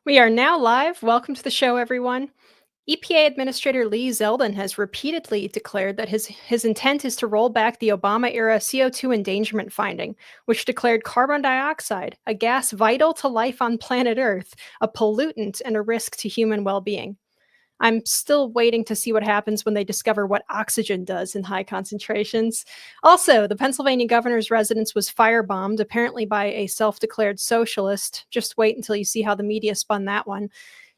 We are now live. Welcome to the show, everyone. EPA Administrator Lee Zeldin has repeatedly declared that his intent is to roll back the Obama-era CO2 endangerment finding, which declared carbon dioxide, a gas vital to life on planet Earth, a pollutant and a risk to human well-being. I'm still waiting to see what happens when they discover what oxygen does in high concentrations. Also, the Pennsylvania governor's residence was firebombed, apparently by a self-declared socialist. Just wait until you see how the media spun that one.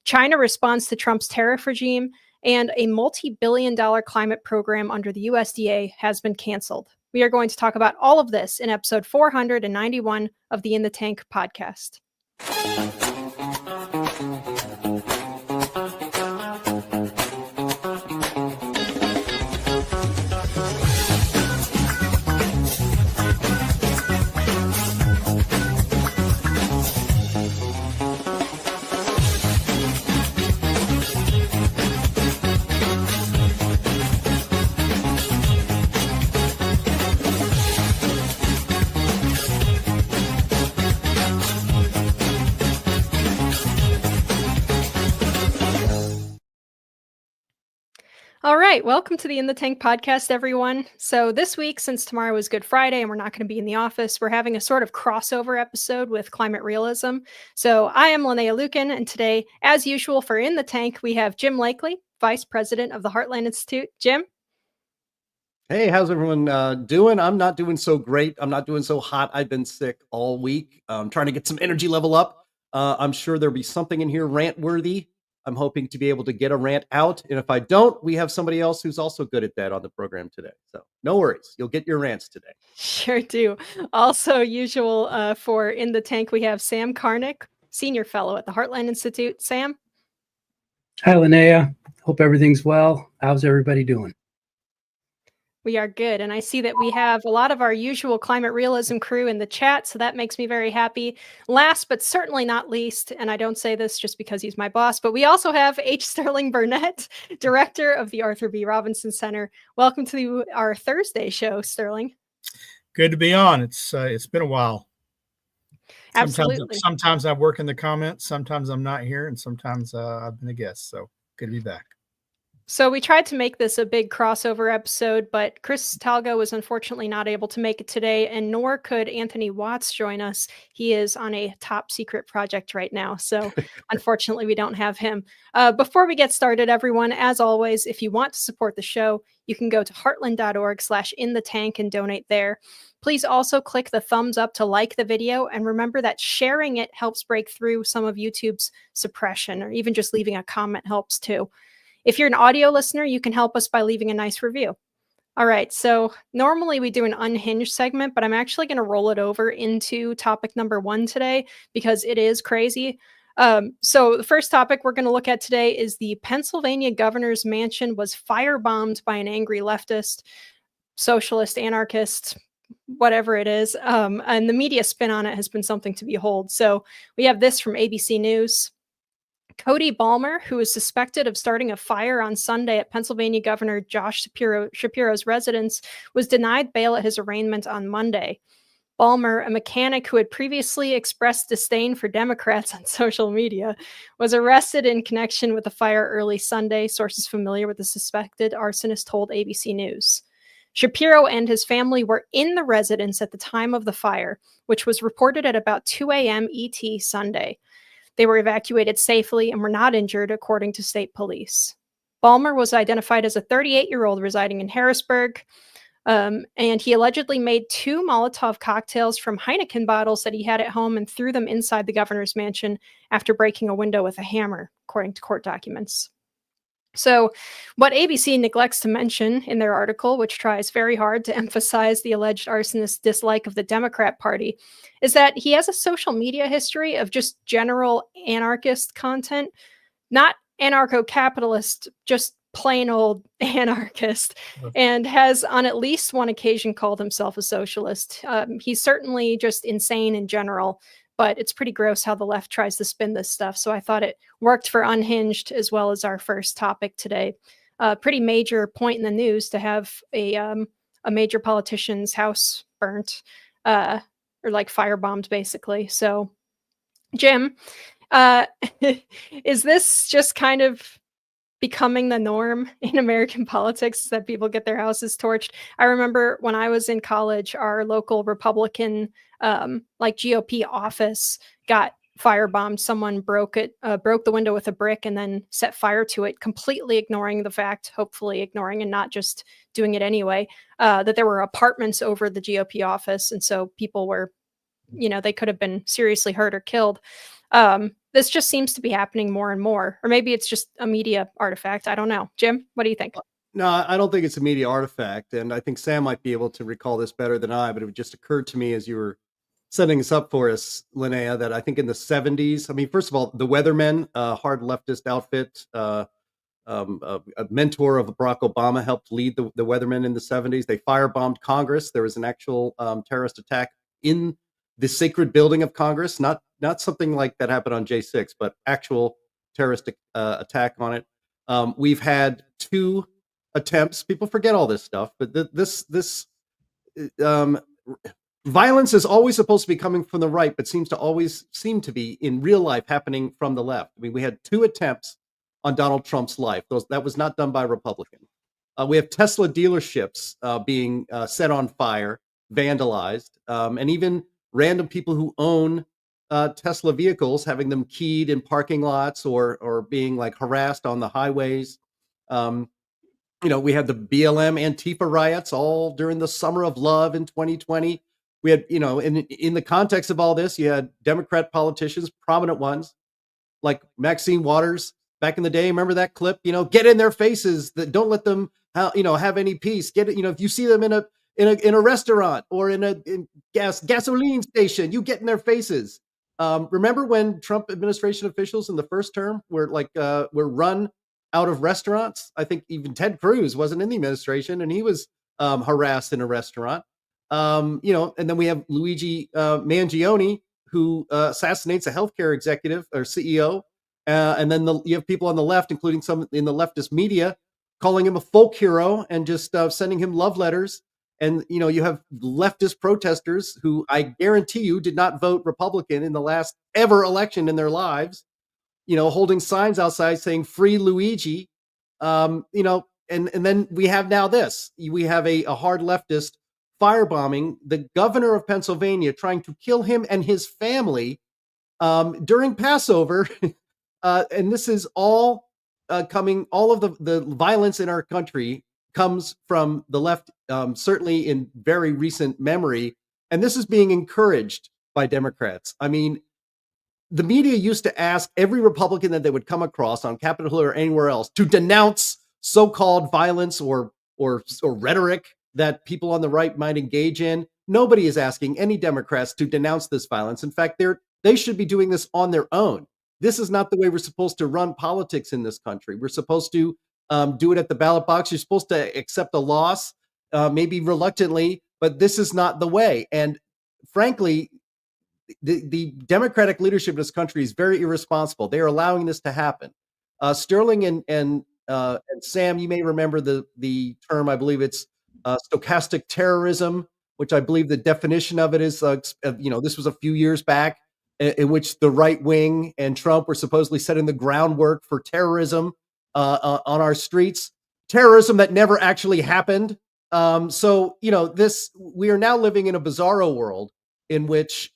China responds to Trump's tariff regime, and a multi-billion-dollar climate program under the USDA has been canceled. We are going to talk about all of this in episode 491 of the In the Tank podcast. All right, welcome to the In the Tank podcast, everyone. So this week, since tomorrow is Good Friday and we're not going to be in the office, we're having a sort of crossover episode with Climate Realism. So I am Linnea Lueken, and today, as usual for In the Tank, we have Jim Lakely, Vice President of the Heartland Institute. Jim? Hey, how's everyone doing? I'm not doing so great. I'm not doing so hot. I've been sick all week. I'm trying to get some energy level up. I'm sure there'll be something in here rant-worthy. I'm hoping to be able to get a rant out. And if I don't, we have somebody else who's also good at that on the program today. So no worries. You'll get your rants today. Sure do. Also, usual for In the Tank, we have Sam Karnick, Senior Fellow at the Heartland Institute. Sam? Hi, Linnea. Hope everything's well. How's everybody doing? We are good. And I see that we have a lot of our usual climate realism crew in the chat, so that makes me very happy. Last, but certainly not least, and I don't say this just because he's my boss, but we also have H. Sterling Burnett, Director of the Arthur B. Robinson Center. Welcome to our Thursday show, Sterling. Good to be on. It's been a while. Absolutely. Sometimes I work in the comments, sometimes I'm not here, and sometimes I've been a guest. So good to be back. So we tried to make this a big crossover episode, but Chris Talgo was unfortunately not able to make it today, and nor could Anthony Watts join us. He is on a top secret project right now, so unfortunately we don't have him. Before we get started, everyone, as always, if you want to support the show, you can go to heartland.org/inthetank and donate there. Please also click the thumbs up to like the video, and remember that sharing it helps break through some of YouTube's suppression, or even just leaving a comment helps too. If you're an audio listener, you can help us by leaving a nice review. All right, so normally we do an unhinged segment, but I'm actually going to roll it over into topic number 1 today because it is crazy. So the first topic we're going to look at today is the Pennsylvania governor's mansion was firebombed by an angry leftist, socialist, anarchist, whatever it is. And the media spin on it has been something to behold. So we have this from ABC News. Cody Balmer, who is suspected of starting a fire on Sunday at Pennsylvania Governor Josh Shapiro's residence, was denied bail at his arraignment on Monday. Balmer, a mechanic who had previously expressed disdain for Democrats on social media, was arrested in connection with the fire early Sunday, sources familiar with the suspected arsonist told ABC News. Shapiro and his family were in the residence at the time of the fire, which was reported at about 2 a.m. ET Sunday. They were evacuated safely and were not injured, according to state police. Balmer was identified as a 38-year-old residing in Harrisburg, and he allegedly made 2 Molotov cocktails from Heineken bottles that he had at home and threw them inside the governor's mansion after breaking a window with a hammer, according to court documents. So, what ABC neglects to mention in their article, which tries very hard to emphasize the alleged arsonist's dislike of the Democrat Party, is that he has a social media history of just general anarchist content, not anarcho capitalist, just plain old anarchist, and has on at least one occasion called himself a socialist. He's certainly just insane in general, but it's pretty gross how the left tries to spin this stuff. So I thought it worked for Unhinged as well as our first topic today. Pretty major point in the news to have a major politician's house burnt, or like firebombed, basically. So, Jim, is this just kind of becoming the norm in American politics that people get their houses torched? I remember when I was in college, our local Republican, like GOP office got firebombed. Someone broke the window with a brick and then set fire to it, completely ignoring the fact, hopefully ignoring and not just doing it anyway, that there were apartments over the GOP office. And so people were, they could have been seriously hurt or killed. This just seems to be happening more and more, or maybe it's just a media artifact. I don't know. Jim, what do you think? No, I don't think it's a media artifact. And I think Sam might be able to recall this better than I, but it just occurred to me as you were setting this up for us, Linnea, that I think in the 70s, I mean, first of all, the Weathermen, hard leftist outfit, a mentor of Barack Obama, helped lead the Weathermen in the 70s. They firebombed Congress. There was an actual terrorist attack in the sacred building of Congress, not something like that happened on J6, but actual terrorist attack on it. We've had 2 attempts. People forget all this stuff, but this violence is always supposed to be coming from the right, but seem to be in real life happening from the left. I mean, we had 2 attempts on Donald Trump's life. That was not done by a Republican. We have Tesla dealerships being set on fire, vandalized, and even random people who own Tesla vehicles, having them keyed in parking lots or being like harassed on the highways. We had the BLM Antifa riots all during the summer of love in 2020. We had, in the context of all this, you had Democrat politicians, prominent ones like Maxine Waters back in the day. Remember that clip? Get in their faces. That don't let them, have any peace. Get it. If you see them in a restaurant or in a gasoline station, you get in their faces. Remember when Trump administration officials in the first term were run out of restaurants? I think even Ted Cruz wasn't in the administration and he was harassed in a restaurant. And then we have Luigi Mangione, who assassinates a healthcare executive or CEO. And then you have people on the left, including some in the leftist media, calling him a folk hero and just sending him love letters. And, you have leftist protesters who I guarantee you did not vote Republican in the last ever election in their lives, holding signs outside saying free Luigi, and then we have now this. We have a hard leftist firebombing the governor of Pennsylvania, trying to kill him and his family during Passover. And this is all coming, all of the violence in our country comes from the left, certainly in very recent memory. And this is being encouraged by Democrats. I mean, the media used to ask every Republican that they would come across on Capitol Hill or anywhere else to denounce so-called violence or rhetoric that people on the right might engage in. Nobody is asking any Democrats to denounce this violence. In fact, they should be doing this on their own. This is not the way we're supposed to run politics in this country. We're supposed to do it at the ballot box. You're supposed to accept a loss, maybe reluctantly, but this is not the way. And frankly, the Democratic leadership in this country is very irresponsible. They are allowing this to happen. Sterling and Sam, you may remember the term. I believe it's stochastic terrorism, which I believe the definition of it is, this was a few years back, in which the right wing and Trump were supposedly setting the groundwork for terrorism on our streets, terrorism that never actually happened. So we are now living in a bizarro world in which,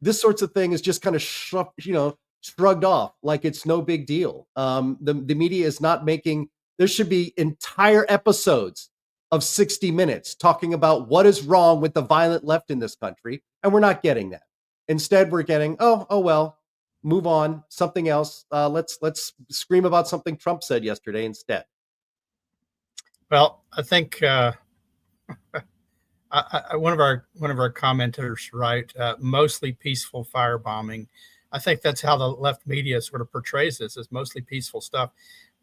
this sorts of thing is just kind of, shrugged off like it's no big deal. The media is not making, there should be entire episodes of 60 Minutes talking about what is wrong with the violent left in this country. And we're not getting that. Instead, we're getting, oh, well, move on, something else. Let's scream about something Trump said yesterday instead. Well, I think one of our commenters, right? Mostly peaceful firebombing. I think that's how the left media sort of portrays this as mostly peaceful stuff.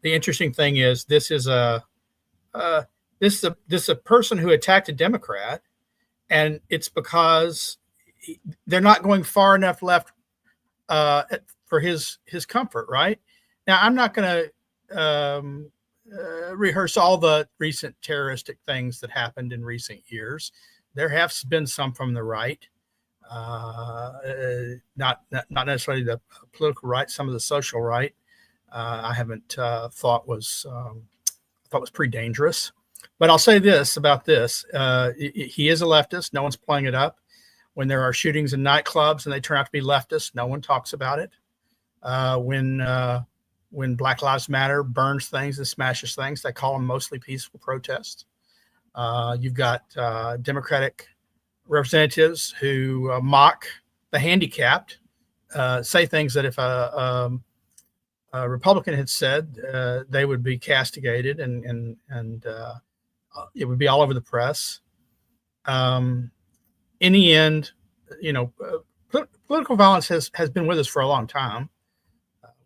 The interesting thing is this is a person who attacked a Democrat, and it's because they're not going far enough left for his comfort, right? Now, I'm not going to rehearse all the recent terroristic things that happened in recent years. There have been some from the right, not necessarily the political right, some of the social right. I haven't thought was pretty dangerous. But I'll say this about this: he is a leftist. No one's playing it up. When there are shootings in nightclubs and they turn out to be leftists, no one talks about it. When Black Lives Matter burns things and smashes things, they call them mostly peaceful protests. You've got Democratic representatives who mock the handicapped, say things that if a Republican had said, they would be castigated and it would be all over the press. In the end, political violence has been with us for a long time.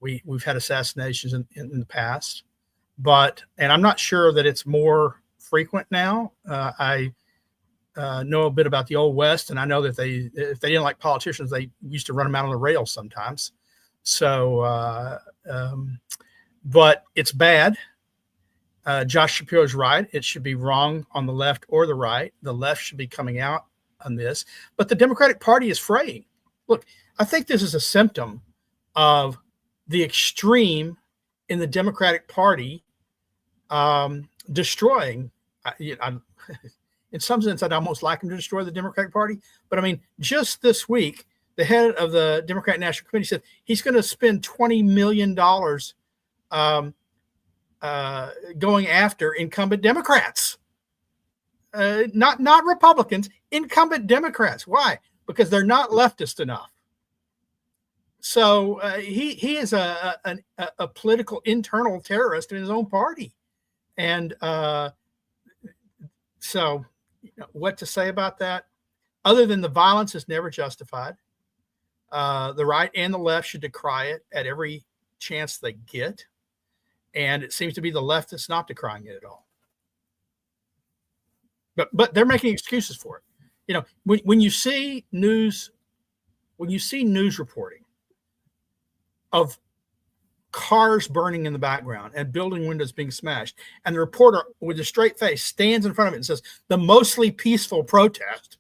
We've had assassinations in the past, and I'm not sure that it's more frequent now. I know a bit about the Old West, and I know that if they didn't like politicians, they used to run them out on the rails sometimes. So, but it's bad. Josh Shapiro's right. It should be wrong on the left or the right. The left should be coming out on this, but the Democratic Party is fraying. Look, I think this is a symptom of the extreme in the Democratic Party destroying. In some sense, I'd almost like him to destroy the Democratic Party. But I mean, just this week, the head of the Democratic National Committee said he's going to spend $20 million going after incumbent Democrats, not Republicans, incumbent Democrats. Why? Because they're not leftist enough. So he is a political internal terrorist in his own party. And so what to say about that? Other than the violence is never justified. The right and the left should decry it at every chance they get. And it seems to be the left that's not decrying it at all. But they're making excuses for it. When you see news reporting of cars burning in the background and building windows being smashed, and the reporter with a straight face stands in front of it and says, the mostly peaceful protest,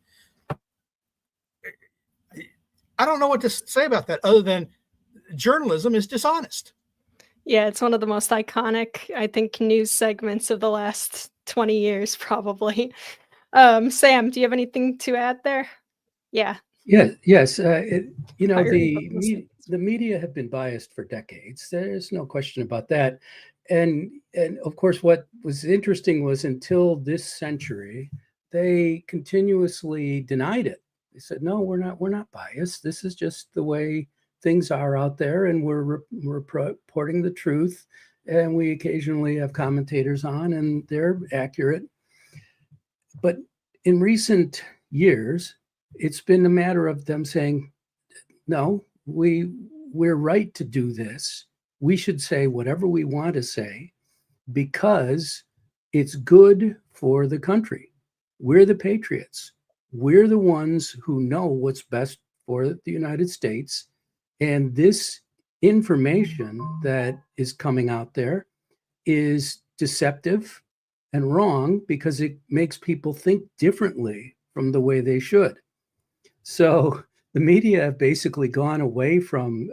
I don't know what to say about that other than journalism is dishonest. Yeah, it's one of the most iconic, I think, news segments of the last 20 years, probably. Sam, do you have anything to add there? Yeah. Yeah. Yes. The media have been biased for decades. There's no question about that. And of course, what was interesting was until this century, they continuously denied it. They said, no, we're not biased. This is just the way things are out there, and we're reporting the truth. And we occasionally have commentators on, and they're accurate. But in recent years, it's been a matter of them saying, no, we're right to do this. We should say whatever we want to say because it's good for the country. We're the patriots. We're the ones who know what's best for the United States. And this information that is coming out there is deceptive and wrong because it makes people think differently from the way they should. So the media have basically gone away from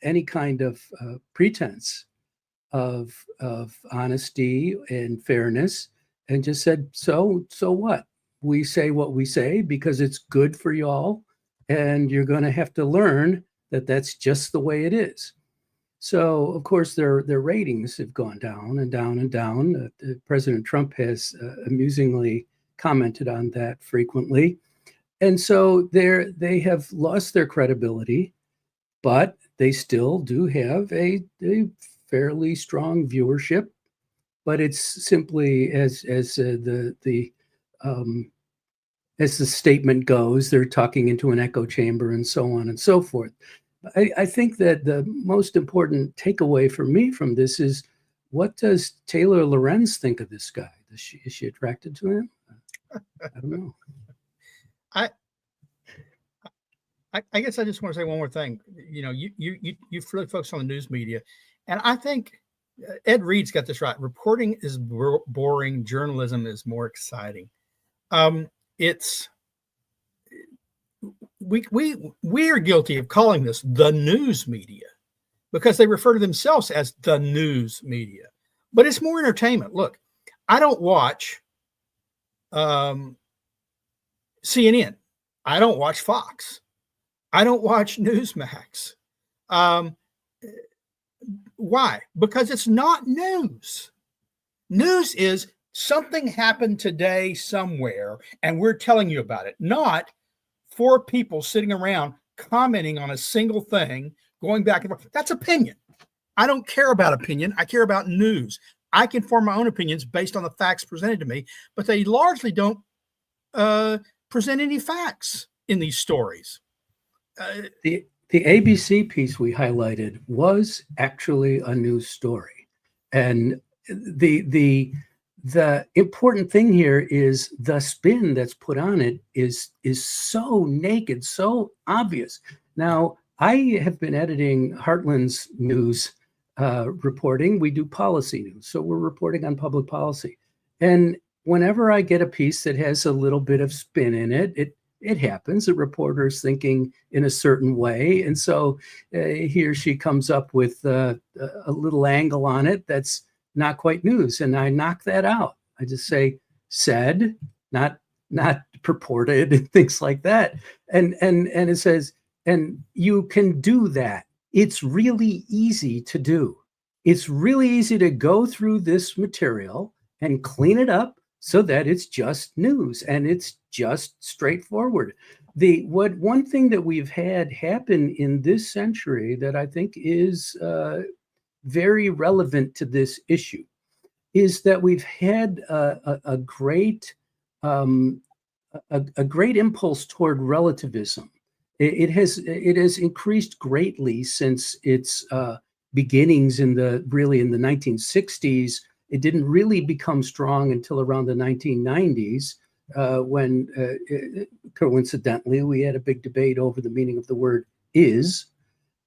any kind of pretense of honesty and fairness and just said, so what? We say what we say because it's good for y'all, and you're going to have to learn that that's just the way it is. So, of course, their ratings have gone down and down and down. President Trump has amusingly commented on that frequently. And so they have lost their credibility, but they still do have a fairly strong viewership, but it's simply as the statement goes, they're talking into an echo chamber and so on and so forth. I think that the most important takeaway for me from this is, what does Taylor Lorenz think of this guy? Is she attracted to him? I don't know. I guess I just want to say one more thing. You know, you really focus on the news media, and I think Ed Reed's got this right. Reporting is boring. Journalism is more exciting. We are guilty of calling this the news media because they refer to themselves as the news media, but it's more entertainment. Look, I don't watch CNN. I don't watch Fox. I don't watch Newsmax. Why? Because it's not news. News is something happened today somewhere, and we're telling you about it, not 4 people sitting around commenting on a single thing, going back and forth. That's opinion. I don't care about opinion. I care about news. I can form my own opinions based on the facts presented to me, but they largely don't present any facts in these stories. The ABC piece we highlighted was actually a news story, and the important thing here is the spin that's put on it is so naked, so obvious. Now, I have been editing Heartland's news reporting. We do policy news, so we're reporting on public policy. And whenever I get a piece that has a little bit of spin in it, it happens. The reporter's thinking in a certain way, and so he or she comes up with a little angle on it that's not quite news, and I knock that out. I just say said, not purported, and things like that. And it says, and you can do that. It's really easy to do. It's really easy to go through this material and clean it up so that it's just news and it's just straightforward. One thing that we've had happen in this century that I think is very relevant to this issue is that we've had a great impulse toward relativism. It has increased greatly since its beginnings in the 1960s. It didn't really become strong until around the 1990s, when coincidentally we had a big debate over the meaning of the word "is,"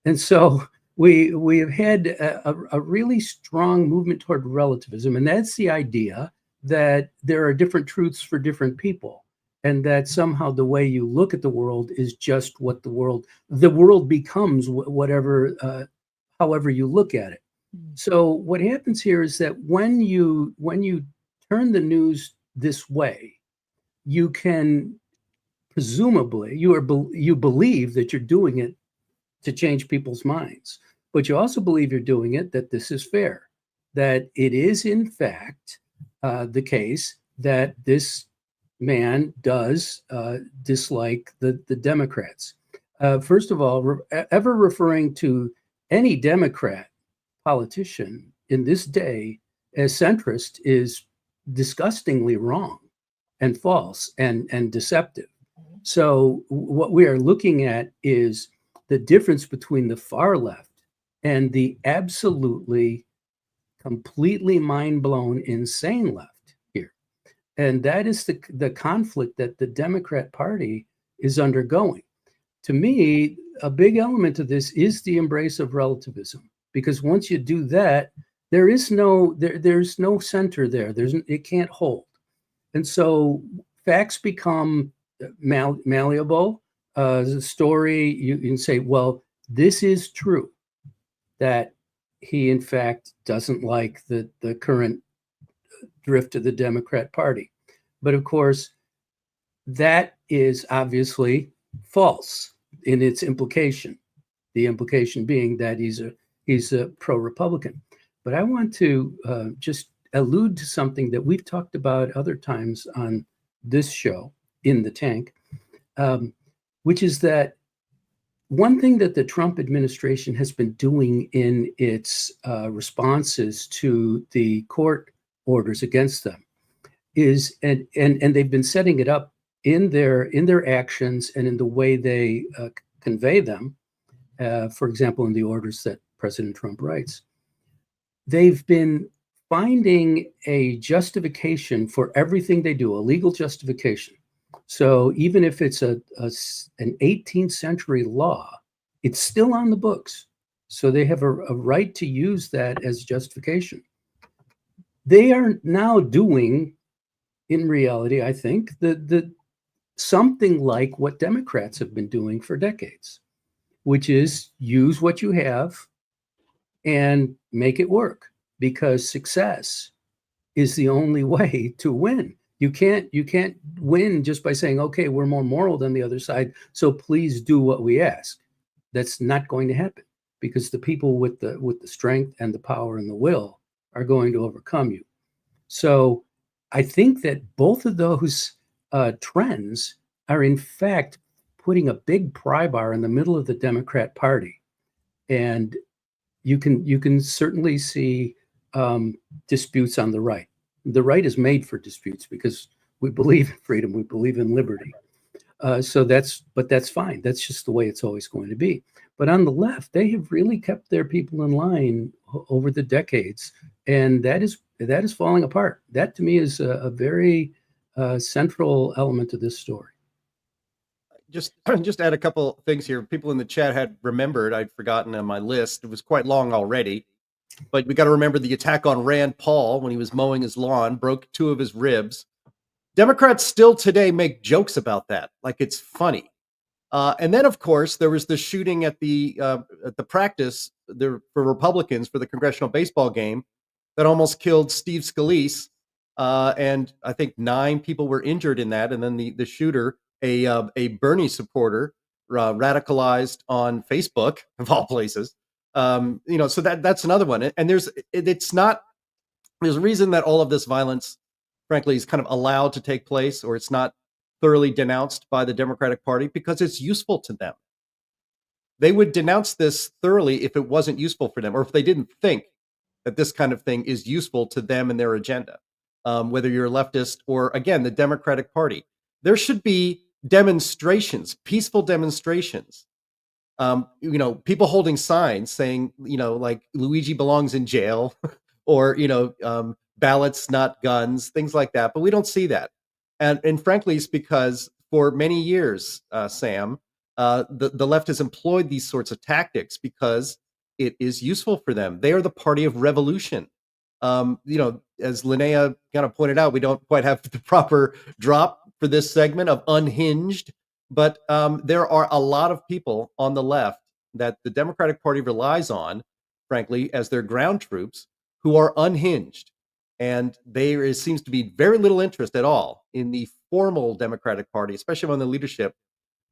and so we have had a really strong movement toward relativism, and that's the idea that there are different truths for different people, and that somehow the way you look at the world is just what the world becomes, whatever, however you look at it. So what happens here is that when you turn the news this way, you can presumably you believe that you're doing it to change people's minds, but you also believe you're doing it that this is fair, that it is in fact the case that this man does dislike the Democrats. First of all, ever referring to any Democrat politician in this day as centrist is disgustingly wrong and false and deceptive. So what we are looking at is the difference between the far left and the absolutely, completely mind-blown, insane left here. And that is the conflict that the Democrat Party is undergoing. To me, a big element of this is the embrace of relativism, because once you do that, there's no center there. It can't hold. And so facts become malleable. The story, you can say, well, this is true, that he in fact doesn't like the current drift of the Democrat Party. But of course, that is obviously false in its implication. The implication being that he's a pro-Republican. But I want to just allude to something that we've talked about other times on this show, In the Tank, which is that one thing that the Trump administration has been doing in its responses to the court orders against them is, and they've been setting it up in their actions and in the way they convey them. For example, in the orders that President Trump writes, they've been finding a justification for everything they do, a legal justification. So even if it's an 18th century law, it's still on the books. So they have a right to use that as justification. They are now doing, in reality, I think, the something like what Democrats have been doing for decades, which is use what you have and make it work, because success is the only way to win. You can't win just by saying, okay, we're more moral than the other side, so please do what we ask. That's not going to happen, because the people with the strength and the power and the will are going to overcome you. So I think that both of those trends are in fact putting a big pry bar in the middle of the Democrat Party. And you can certainly see disputes on the right. The right is made for disputes because we believe in freedom, we believe in liberty. So that's fine. That's just the way it's always going to be. But on the left, they have really kept their people in line over the decades, and that is falling apart. That to me is a very central element to this story. Just add a couple things here. People in the chat had remembered, I'd forgotten on my list. It was quite long already. But we got to remember the attack on Rand Paul when he was mowing his lawn, broke 2 of his ribs. Democrats still today make jokes about that, like it's funny. And then, of course, there was the shooting at the practice for Republicans for the congressional baseball game that almost killed Steve Scalise. And I think 9 people were injured in that. And then the shooter, a Bernie supporter, radicalized on Facebook, of all places. So that's another one. And there's a reason that all of this violence, frankly, is kind of allowed to take place, or it's not thoroughly denounced by the Democratic Party, because it's useful to them. They would denounce this thoroughly if it wasn't useful for them, or if they didn't think that this kind of thing is useful to them and their agenda, whether you're a leftist or, again, the Democratic Party. There should be demonstrations, peaceful demonstrations. People holding signs saying, like Luigi belongs in jail, or, ballots, not guns, things like that. But we don't see that. And frankly, it's because for many years, Sam, the left has employed these sorts of tactics because it is useful for them. They are the party of revolution. As Linnea kind of pointed out, we don't quite have the proper drop for this segment of unhinged. But there are a lot of people on the left that the Democratic Party relies on, frankly, as their ground troops, who are unhinged. And there seems to be very little interest at all in the formal Democratic Party, especially among the leadership,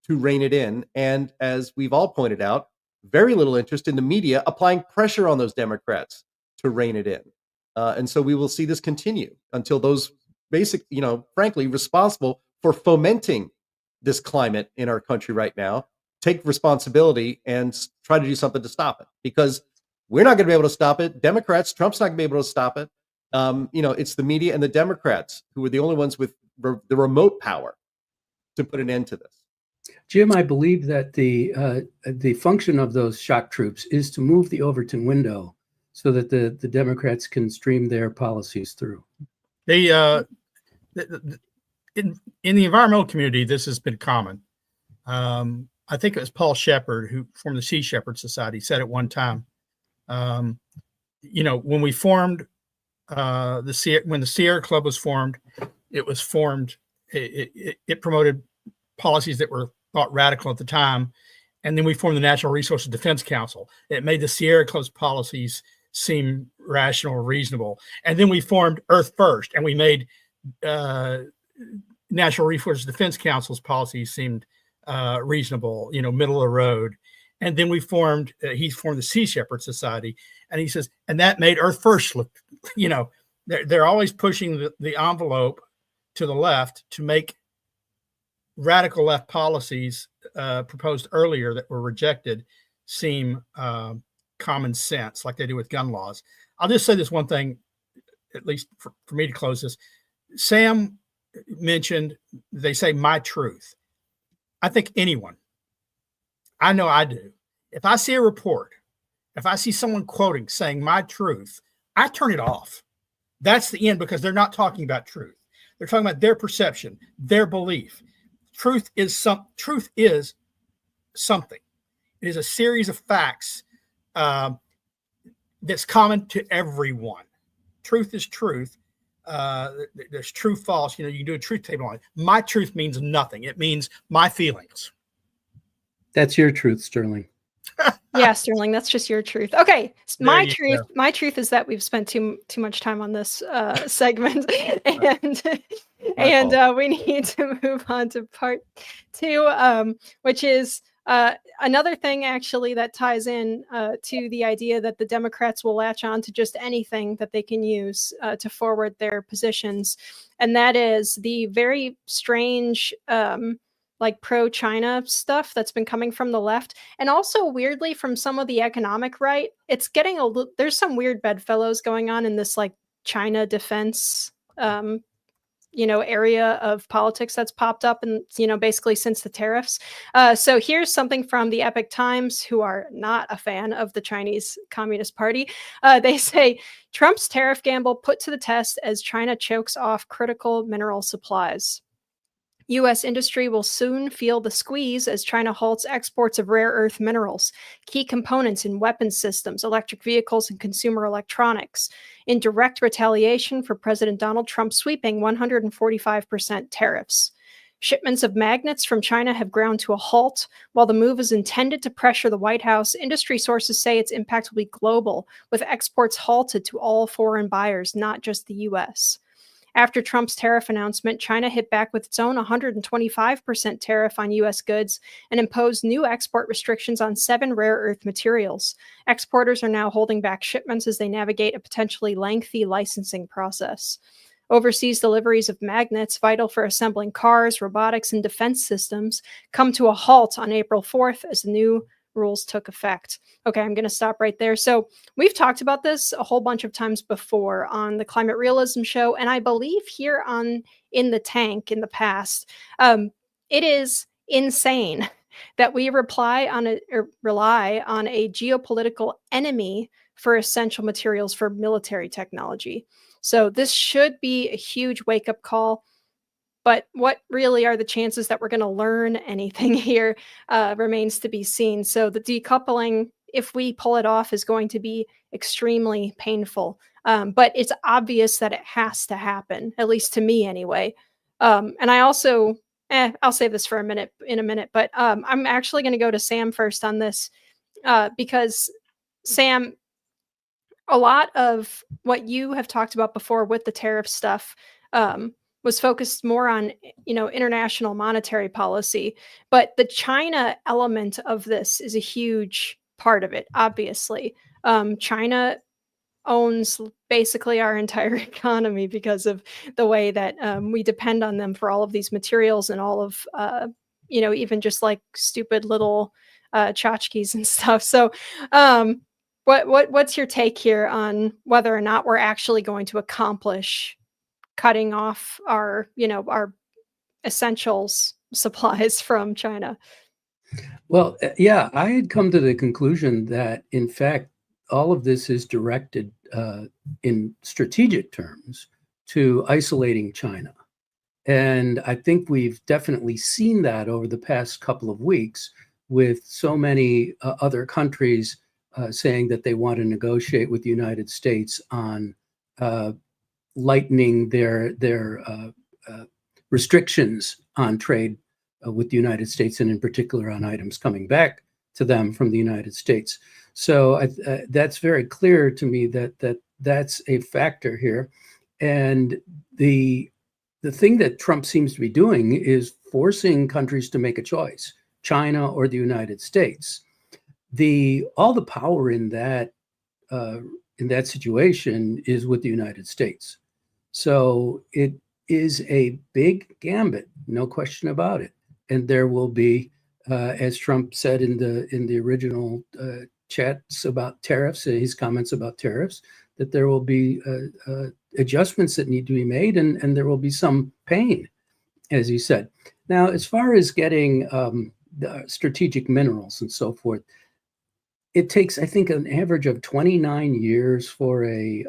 to rein it in. And as we've all pointed out, very little interest in the media applying pressure on those Democrats to rein it in. And so we will see this continue until those frankly, responsible for fomenting this climate in our country right now take responsibility and try to do something to stop it, because we're not going to be able to stop it. Democrats, Trump's not going to be able to stop it. It's the media and the Democrats who are the only ones with the remote power to put an end to this. Jim, I believe that the function of those shock troops is to move the Overton window so that the Democrats can stream their policies through. In the environmental community, this has been common. I think it was Paul Shepard, who formed the Sea Shepherd Society, said at one time, when we formed when the Sierra Club was formed, it promoted policies that were thought radical at the time. And then we formed the Natural Resources Defense Council. It made the Sierra Club's policies seem rational or reasonable. And then we formed Earth First, and we made Natural Resources Defense Council's policies seemed reasonable, middle of the road. And then he formed the Sea Shepherd Society, and he says, and that made Earth First look, they're always pushing the envelope to the left to make radical left policies proposed earlier that were rejected seem common sense, like they do with gun laws. I'll just say this one thing, at least for me to close this. Sam mentioned, they say my truth. I think anyone, I know I do, if I see a report, if I see someone quoting saying my truth, I turn it off. That's the end, because they're not talking about truth. They're talking about their perception, their belief. Truth is something. It is a series of facts that's common to everyone. Truth is truth. There's true, false. You can do a truth table on it. My truth means nothing. It means my feelings. That's your truth, Sterling. Yeah, Sterling, that's just your truth. Okay, my truth. Go. My truth is that we've spent too much time on this segment, and we need to move on to part 2, which is another thing actually that ties in to the idea that the Democrats will latch on to just anything that they can use to forward their positions, and that is the very strange like pro-China stuff that's been coming from the left, and also weirdly from some of the economic right. It's getting there's some weird bedfellows going on in this like China defense area of politics that's popped up, and basically since the tariffs. So here's something from the Epoch Times, who are not a fan of the Chinese Communist Party. They say Trump's tariff gamble put to the test as China chokes off critical mineral supplies. U.S. industry will soon feel the squeeze as China halts exports of rare earth minerals, key components in weapons systems, electric vehicles, and consumer electronics, in direct retaliation for President Donald Trump's sweeping 145% tariffs. Shipments of magnets from China have ground to a halt. While the move is intended to pressure the White House, industry sources say its impact will be global, with exports halted to all foreign buyers, not just the U.S. After Trump's tariff announcement, China hit back with its own 125% tariff on U.S. goods and imposed new export restrictions on 7 rare earth materials. Exporters are now holding back shipments as they navigate a potentially lengthy licensing process. Overseas deliveries of magnets, vital for assembling cars, robotics, and defense systems, come to a halt on April 4th as the new rules took effect. Okay, I'm going to stop right there. So we've talked about this a whole bunch of times before on the Climate Realism Show, and I believe here on In the Tank in the past. It is insane that we rely on a geopolitical enemy for essential materials for military technology. So this should be a huge wake-up call. But what really are the chances that we're going to learn anything here remains to be seen. So the decoupling, if we pull it off, is going to be extremely painful. But it's obvious that it has to happen, at least to me anyway. And I also, I'll save this for in a minute, but I'm actually going to go to Sam first on this because Sam, a lot of what you have talked about before with the tariff stuff was focused more on, international monetary policy. But the China element of this is a huge part of it, obviously. China owns basically our entire economy because of the way that we depend on them for all of these materials and all of, even just like stupid little tchotchkes and stuff. So what's your take here on whether or not we're actually going to accomplish cutting off our essentials supplies from China? Well, yeah, I had come to the conclusion that, in fact, all of this is directed in strategic terms to isolating China. And I think we've definitely seen that over the past couple of weeks with so many other countries saying that they want to negotiate with the United States on lightening their restrictions on trade with the United States, and in particular on items coming back to them from the United States. So that's very clear to me that that's a factor here. And the thing that Trump seems to be doing is forcing countries to make a choice, China or the United States. All the power in that situation is with the United States. So it is a big gambit, no question about it. and there will be, as Trump said in the original chats about tariffs, his comments about tariffs, that there will be adjustments that need to be made, and there will be some pain, as he said. Now, as far as getting the strategic minerals and so forth, it takes, I think, an average of 29 years for a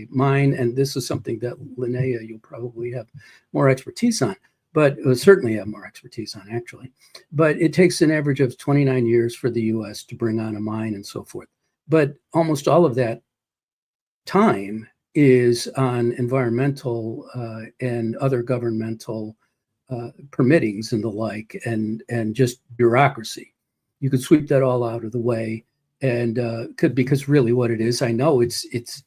mine, and this is something that Linnea, you'll probably have more expertise on, but certainly have more expertise on, actually. But it takes an average of 29 years for the U.S. to bring on a mine and so forth. But almost all of that time is on environmental and other governmental permittings and the like, and just bureaucracy. You could sweep that all out of the way, and because really what it is, I know it's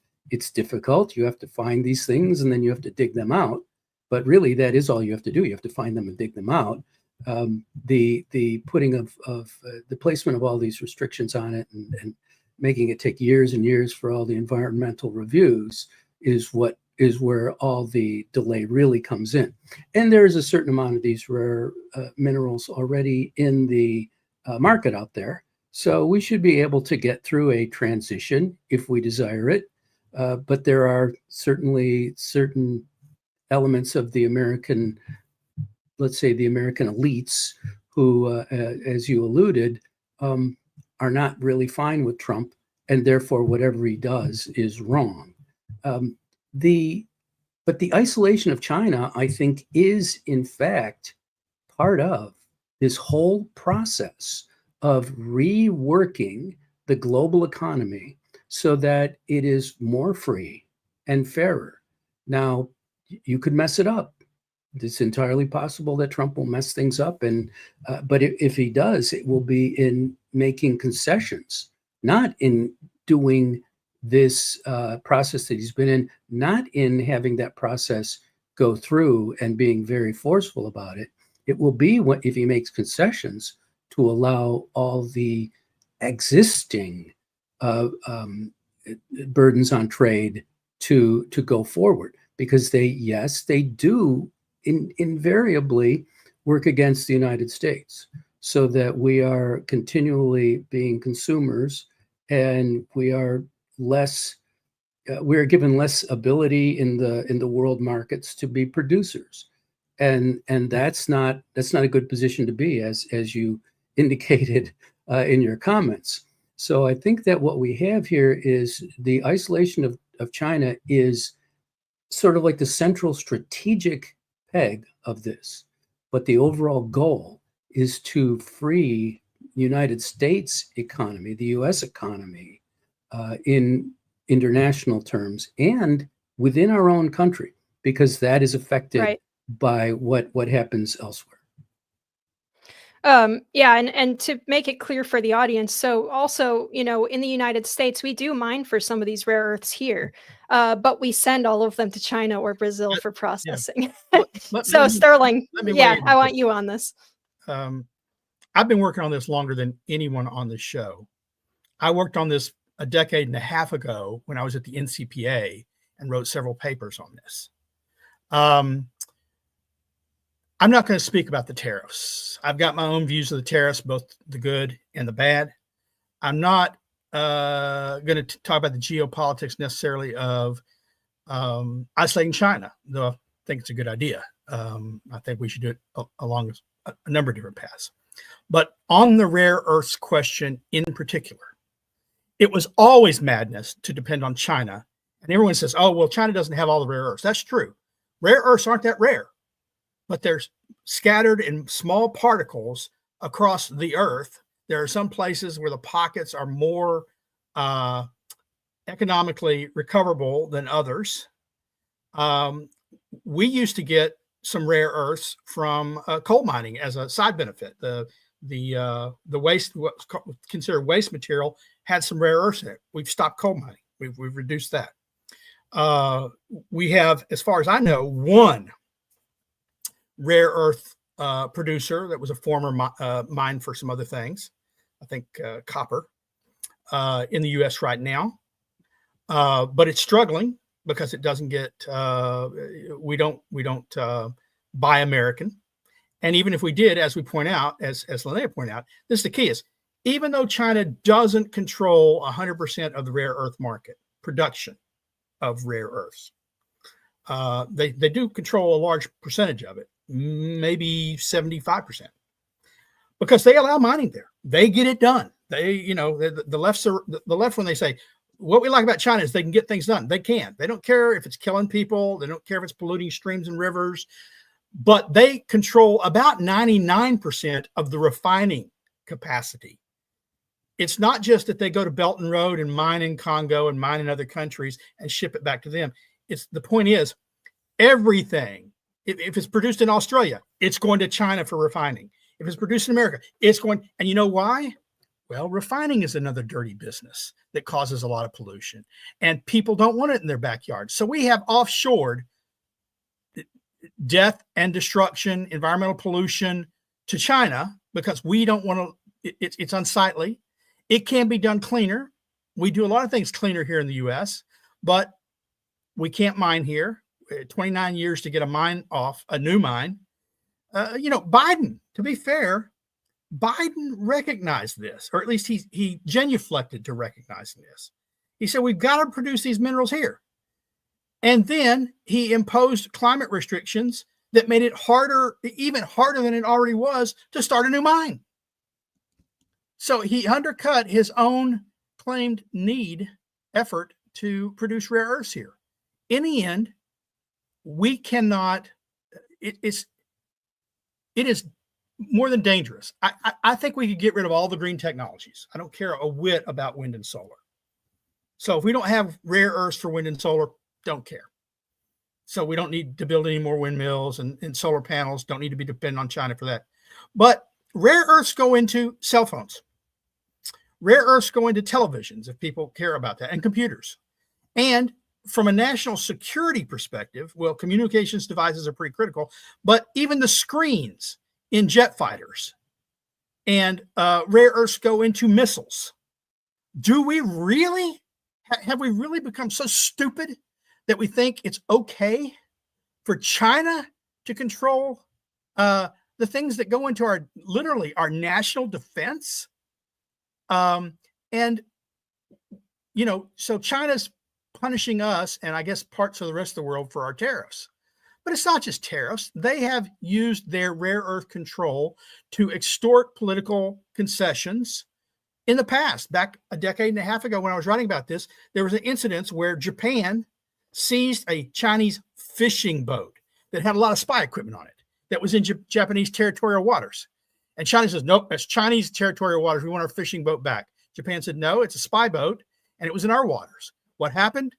difficult. You have to find these things, and then you have to dig them out. But really, that is all you have to do. You have to find them and dig them out. The putting of the placement of all these restrictions on it and making it take years and years for all the environmental reviews is where all the delay really comes in. And there is a certain amount of these rare minerals already in the market out there. So we should be able to get through a transition if we desire it. But there are certainly certain elements of the American, let's say the American elites who, as you alluded, are not really fine with Trump, and therefore whatever he does is wrong. But the isolation of China, I think, is in fact part of this whole process of reworking the global economy so that it is more free and fairer. Now, you could mess it up. It's entirely possible that Trump will mess things up, but if he does, it will be in making concessions, not in doing this process that he's been in, not in having that process go through and being very forceful about it. It will be if he makes concessions to allow all the existing burdens on trade to go forward, because they do invariably work against the United States, so that we are continually being consumers, and we are given less ability in the world markets to be producers, and that's not a good position to be, as you indicated in your comments. So I think that what we have here is the isolation of China is sort of like the central strategic peg of this, but the overall goal is to free the United States economy, the U.S. economy, in international terms and within our own country, because that is affected by what happens elsewhere. Yeah, and to make it clear for the audience, so also, in the United States, we do mine for some of these rare earths here, but we send all of them to China or Brazil for processing. So Sterling, I want you on this. I've been working on this longer than anyone on the show. I worked on this a decade and a half ago when I was at the NCPA and wrote several papers on this. I'm not going to speak about the tariffs. I've got my own views of the tariffs, both the good and the bad. I'm not going to talk about the geopolitics necessarily of isolating China, though I think it's a good idea. I think we should do it along a number of different paths. But on the rare earths question in particular, it was always madness to depend on China. And everyone says, oh, well, China doesn't have all the rare earths. That's true. Rare earths aren't that rare, but they're scattered in small particles across the earth. There are some places where the pockets are more economically recoverable than others. We used to get some rare earths from coal mining as a side benefit. The waste, what's considered waste material, had some rare earths in it. We've stopped coal mining. We've reduced that. We have, as far as I know, one rare earth producer that was a former mine for some other things, I think copper, in the U.S. right now. But it's struggling because it doesn't get, we don't buy American. And even if we did, as we point out, as Linnea pointed out, this is the key is, even though China doesn't control 100% of the rare earth market production of rare earths, they do control a large percentage of it, maybe 75%, because they allow mining there. They get it done. They, the left, when they say, what we like about China is they can get things done. They can. They don't care if it's killing people. They don't care if it's polluting streams and rivers, but they control about 99% of the refining capacity. It's not just that they go to Belt and Road and mine in Congo and mine in other countries and ship it back to them. The point is, everything, if it's produced in Australia, it's going to China for refining. If it's produced in America, it's going, and you know why? Well, refining is another dirty business that causes a lot of pollution, and people don't want it in their backyard. So we have offshored death and destruction, environmental pollution to China because we don't want to, it's unsightly. It can be done cleaner. We do a lot of things cleaner here in the US, but we can't mine here. 29 years to get a mine off, a new mine. Biden, to be fair, Biden recognized this, or at least he genuflected to recognizing this. He said, we've got to produce these minerals here. And then he imposed climate restrictions that made it harder, even harder than it already was, to start a new mine. So he undercut his own claimed effort to produce rare earths here. In the end, we cannot, it is more than dangerous. I think we could get rid of all the green technologies. I don't care a whit about wind and solar. So if we don't have rare earths for wind and solar, don't care. So we don't need to build any more windmills, and solar panels don't need to be dependent on China for that. But rare earths go into cell phones. Rare earths go into televisions, if people care about that, and computers. And from a national security perspective, well, communications devices are pretty critical, but even the screens in jet fighters and rare earths go into missiles. Do we really, have we really become so stupid that we think it's okay for China to control the things that go into literally our national defense? So China's punishing us, and I guess parts of the rest of the world, for our tariffs. But it's not just tariffs. They have used their rare earth control to extort political concessions in the past. Back a decade and a half ago, when I was writing about this, there was an incident where Japan seized a Chinese fishing boat that had a lot of spy equipment on it that was in Japanese territorial waters. And China says, nope, that's Chinese territorial waters. We want our fishing boat back. Japan said, no, it's a spy boat, and it was in our waters. What happened?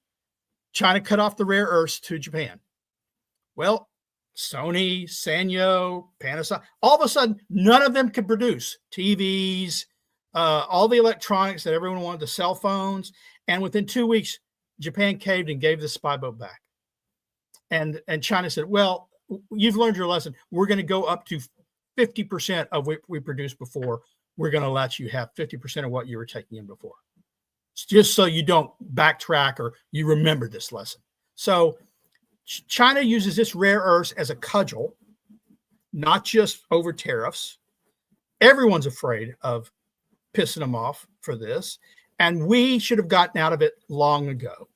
China cut off the rare earths to Japan. Well, Sony, Sanyo, Panasonic, all of a sudden, none of them could produce TVs, all the electronics that everyone wanted, the cell phones. And within 2 weeks, Japan caved and gave the spy boat back. And China said, well, you've learned your lesson. We're going to go up to 50% of what we produced before. We're going to let you have 50% of what you were taking in before. It's just so you don't backtrack or you remember this lesson. So China uses this rare earths as a cudgel, not just over tariffs. Everyone's afraid of pissing them off for this. And we should have gotten out of it long ago.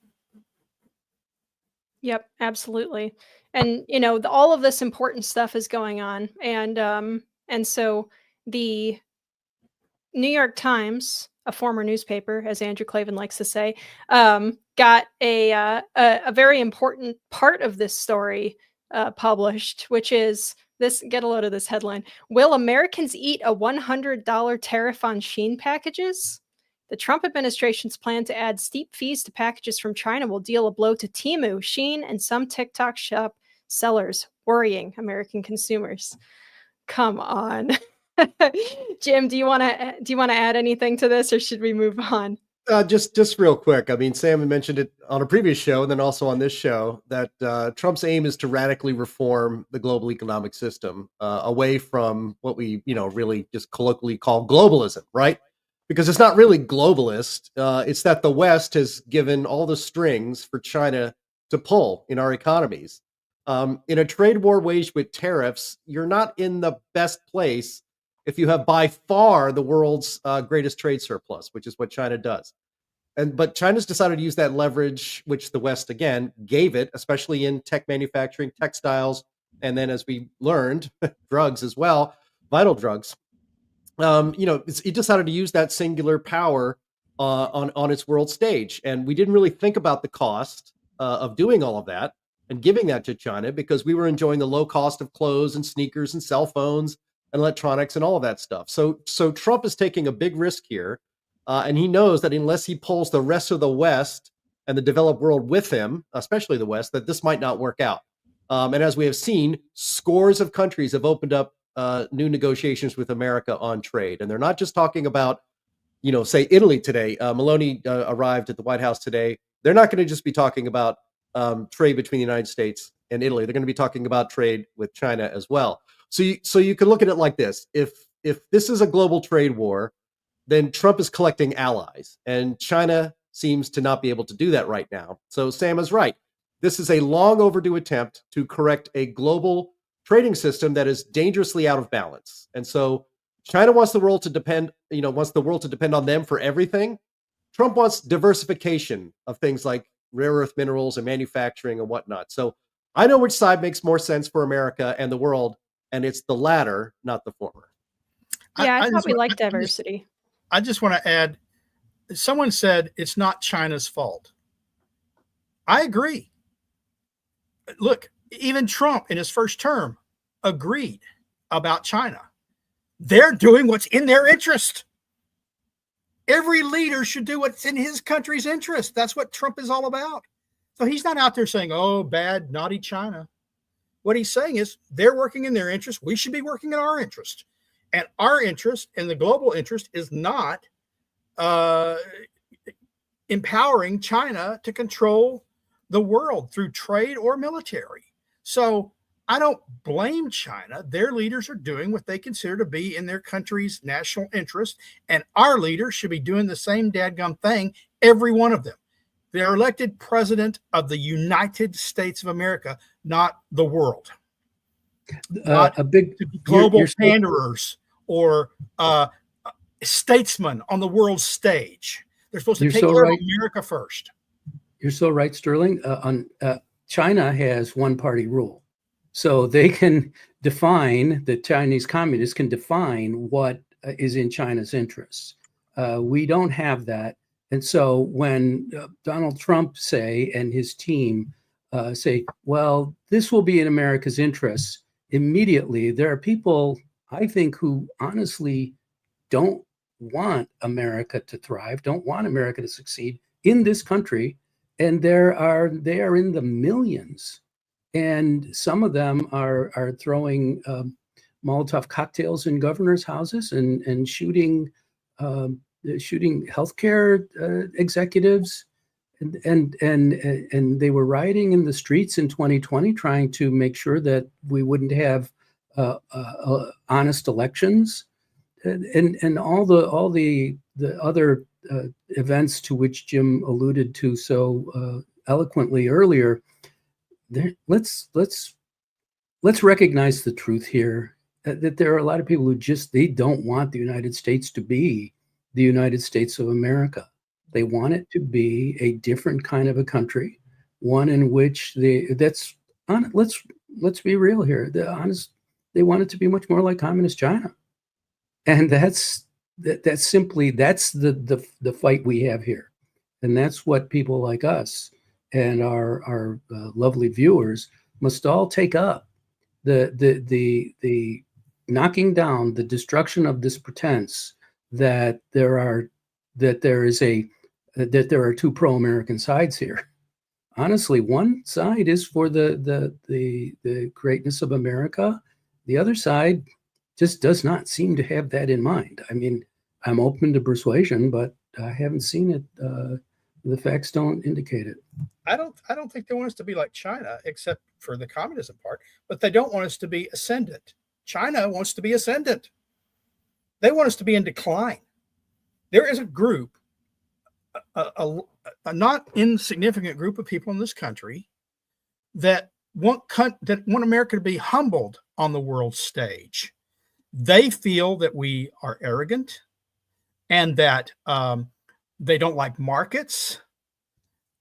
Yep, absolutely. And, all of this important stuff is going on. And so the New York Times, a former newspaper, as Andrew Clavin likes to say, got a very important part of this story published, which is this. Get a load of this headline: Will Americans eat a $100 tariff on Shein packages? The Trump administration's plan to add steep fees to packages from China will deal a blow to Temu, Shein, and some TikTok shop sellers, worrying American consumers. Come on. Jim, do you want to add anything to this, or should we move on? Just real quick. I mean, Sam had mentioned it on a previous show and then also on this show that Trump's aim is to radically reform the global economic system away from what we, really just colloquially call globalism, right? Because it's not really globalist. It's that the West has given all the strings for China to pull in our economies. In a trade war waged with tariffs, you're not in the best place if you have by far the world's greatest trade surplus, which is what China does. But China's decided to use that leverage, which the West, again, gave it, especially in tech manufacturing, textiles, and then, as we learned, drugs as well, vital drugs. It decided to use that singular power on its world stage. And we didn't really think about the cost of doing all of that and giving that to China, because we were enjoying the low cost of clothes and sneakers and cell phones and electronics and all of that stuff. So Trump is taking a big risk here. And he knows that unless he pulls the rest of the West and the developed world with him, especially the West, that this might not work out. And as we have seen, scores of countries have opened up new negotiations with America on trade. And they're not just talking about, say Italy today. Meloni arrived at the White House today. They're not going to just be talking about trade between the United States and Italy. They're going to be talking about trade with China as well. So you can look at it like this. If this is a global trade war, then Trump is collecting allies, and China seems to not be able to do that right now. So Sam is right. This is a long overdue attempt to correct a global trading system that is dangerously out of balance. And so China wants the world to depend on them for everything. Trump wants diversification of things like rare earth minerals and manufacturing and whatnot. So I know which side makes more sense for America and the world, and it's the latter, not the former. Yeah, I thought we liked diversity. I just want to add, someone said it's not China's fault. I agree. Look, even Trump in his first term agreed about China. They're doing what's in their interest. Every leader should do what's in his country's interest. That's what Trump is all about. So he's not out there saying, oh, bad, naughty China. What he's saying is they're working in their interest. We should be working in our interest. And our interest and the global interest is not empowering China to control the world through trade or military. So I don't blame China. Their leaders are doing what they consider to be in their country's national interest. And our leaders should be doing the same dadgum thing, every one of them. They're elected president of the United States of America, not the world. Not a big global panderers or statesmen on the world stage. They're supposed to take care of America first. You're so right, Sterling. China has one-party rule. So they can define, the Chinese communists can define what is in China's interests. We don't have that. And so when Donald Trump and his team say, well, this will be in America's interests, immediately there are people, I think, who honestly don't want America to thrive, don't want America to succeed in this country. And they are in the millions. And some of them are throwing Molotov cocktails in governors' houses and shooting healthcare executives. And they were rioting in the streets in 2020, trying to make sure that we wouldn't have honest elections, and all the other events to which Jim alluded to so eloquently earlier. Let's recognize the truth here, that there are a lot of people who they don't want the United States to be the United States of America. They want it to be a different kind of a country, one in which let's be real here. They want it to be much more like communist China, and that's the fight we have here, and that's what people like us and our lovely viewers must all take up. The knocking down, the destruction of this pretense that there are two pro-American sides here. Honestly, one side is for the greatness of America. The other side just does not seem to have that in mind. I mean, I'm open to persuasion, but I haven't seen it. The facts don't indicate it. I don't think they want us to be like China, except for the communism part, but they don't want us to be ascendant. China wants to be ascendant. They want us to be in decline. There is a group, a not insignificant group of people in this country that want America to be humbled on the world stage. They feel that we are arrogant and that they don't like markets,